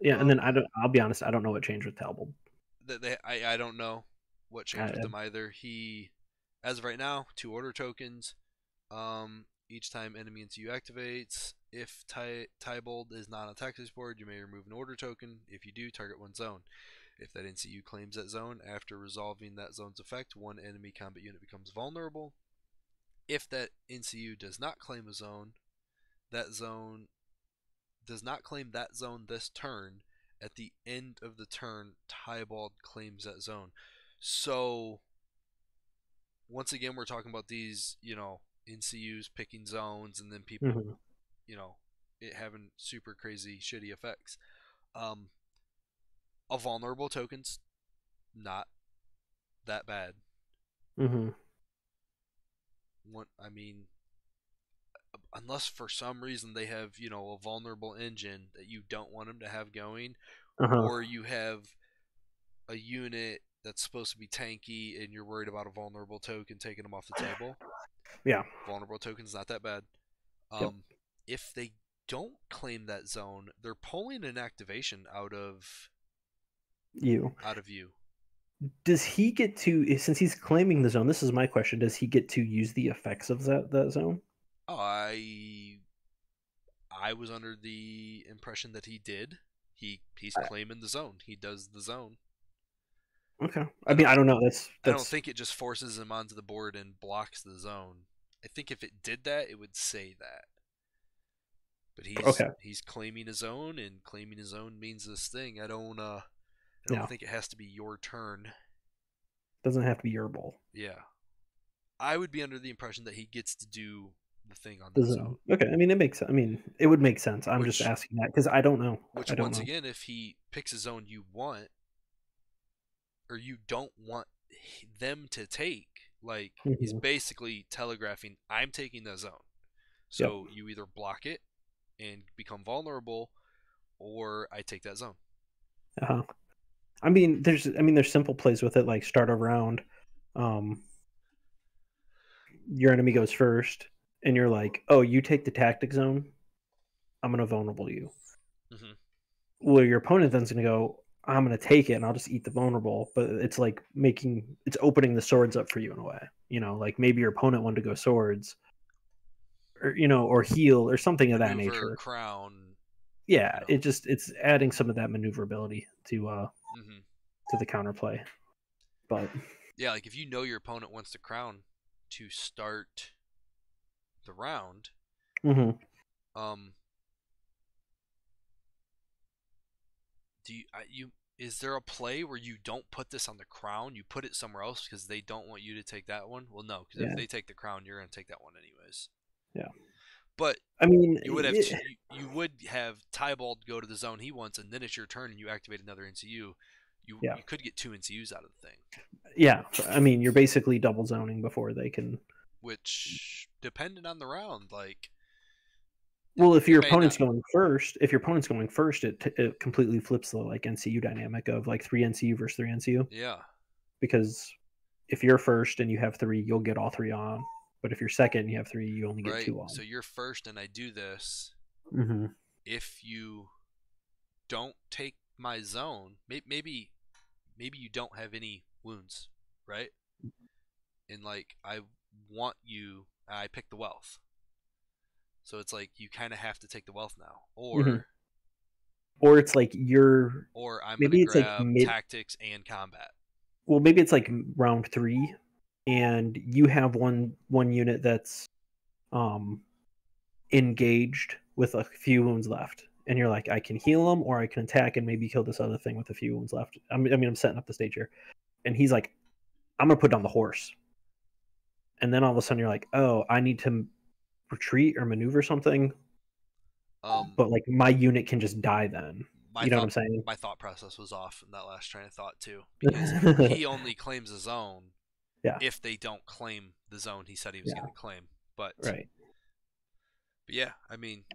Yeah, and then I'll be honest, I don't know what changed with Talbot. I don't know what changed with him either. He, as of right now, 2 order tokens. Each time enemy NCU activates, if Tybalt is not on Texas board, you may remove an order token. If you do, target one zone. If that NCU claims that zone, after resolving that zone's effect, one enemy combat unit becomes vulnerable. If that NCU does not claim a zone, that zone does not claim that zone this turn. At the end of the turn, Tybalt claims that zone. So, once again, we're talking about these, NCUs picking zones and then people, Mm-hmm. It having super crazy shitty effects. A vulnerable token's not that bad. Mm-hmm. I mean, unless for some reason they have, a vulnerable engine that you don't want them to have going, Uh-huh. or you have a unit that's supposed to be tanky and you're worried about a vulnerable token taking them off the table. Yeah. Vulnerable token's not that bad. Yep. If they don't claim that zone, they're pulling an activation out of you. you. Does he get to, since he's claiming the zone, this is my question, does he get to use the effects of that zone? Oh, I was under the impression that he did. He's claiming the zone. He does the zone. Okay. I mean, I don't know. I don't think it just forces him onto the board and blocks the zone. I think if it did that, it would say that. But he's claiming his own, and claiming his own means this thing. I don't think it has to be your turn. Doesn't have to be your ball. Yeah. I would be under the impression that he gets to do the thing on the zone. Okay, I mean, it makes. I mean, it would make sense. I'm just asking that because I don't know. Once again, if he picks a zone you want, or you don't want them to take, like he's basically telegraphing, I'm taking the zone. So you either block it and become vulnerable, or I take that zone. Uh-huh. I mean, there's simple plays with it, like start a round. Your enemy goes first, and you're like, oh, you take the tactic zone, I'm gonna vulnerable you. Mm-hmm. Well, your opponent then's gonna go, I'm gonna take it and I'll just eat the vulnerable, but it's like it's opening the swords up for you in a way. Like maybe your opponent wanted to go swords, or or heal or something of that nature. Crown. Yeah, it's adding some of that maneuverability to the counterplay. But yeah, like if you know your opponent wants to crown to start the round, is there a play where you don't put this on the crown, you put it somewhere else because they don't want you to take that one? Well, no, because if they take the crown, you're going to take that one anyways. Yeah. But I mean, you would have Tybalt go to the zone he wants, and then it's your turn and you activate another NCU. You could get 2 NCUs out of the thing. Yeah, I mean, you're basically double zoning before they can. Which, depending on the round, like. Well, if your opponent's going first, it completely flips the like NCU dynamic of like 3 NCU versus 3 NCU. Yeah. Because if you're first and you have 3, you'll get all 3 on. But if you're second and you have 3, you only get Right. 2 on. So you're first, and I do this. Mm-hmm. If you don't take my zone, maybe you don't have any wounds, right? And like I want you, I pick the wealth. So it's like you kind of have to take the wealth now, Mm-hmm. Or it's like you're or I'm gonna maybe it's like grab mid. tactics and combat. Well, maybe it's like round 3, and you have one unit that's engaged with a few wounds left, and you're like, I can heal him, or I can attack and maybe kill this other thing with a few wounds left. I mean, I'm setting up the stage here, and he's like, I'm gonna put down the horse, and then all of a sudden you're like, oh, I need to retreat or maneuver something, but like my unit can just die then. My You know what thought I'm saying? my thought process was off in that last train of thought too, because he only claims a zone Yeah. if they don't claim the zone he said he was Yeah. going to claim. But Right. But yeah, I mean,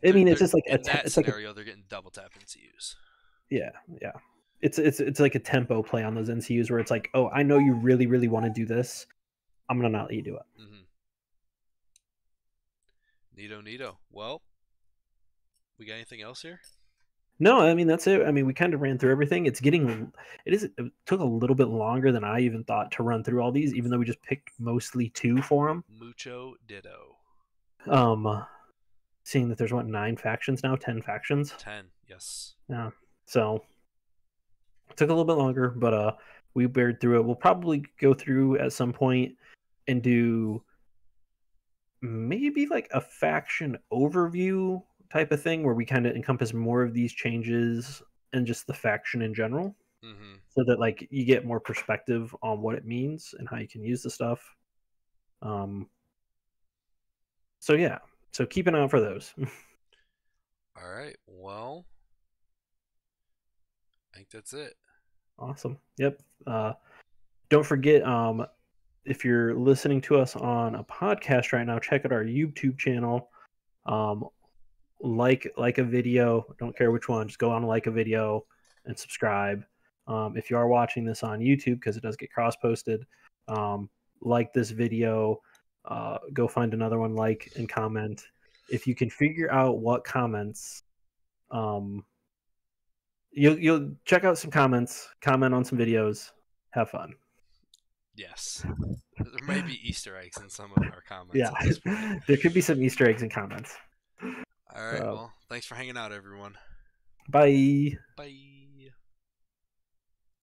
it's just like in that it's scenario like they're getting double tap NCUs. yeah. It's like a tempo play on those NCUs where it's like, oh, I know you really, really want to do this. I'm gonna not let you do it. Neato. Well, we got anything else here? No, I mean that's it. I mean, we kind of ran through everything. It took a little bit longer than I even thought to run through all these, even though we just picked mostly 2 for them. Mucho ditto. Seeing that there's 9 factions now, 10 factions. 10, yes. Yeah. So it took a little bit longer, but we bared through it. We'll probably go through at some point and do maybe like a faction overview type of thing where we kind of encompass more of these changes and just the faction in general, so that like you get more perspective on what it means and how you can use the stuff. So yeah, so keep an eye out for those. All right, well, I think that's it. Awesome. Yep. Don't forget, if you're listening to us on a podcast right now, check out our YouTube channel. Like a video, don't care which one, just go on, like a video and subscribe. If you are watching this on YouTube, because it does get cross posted, like this video, go find another one, like and comment. If you can figure out what comments, you'll check out some comments, comment on some videos, have fun. Yes. There may be Easter eggs in some of our comments. Yeah, at this point. There could be some Easter eggs in comments. All right, well, thanks for hanging out, everyone. Bye. Bye.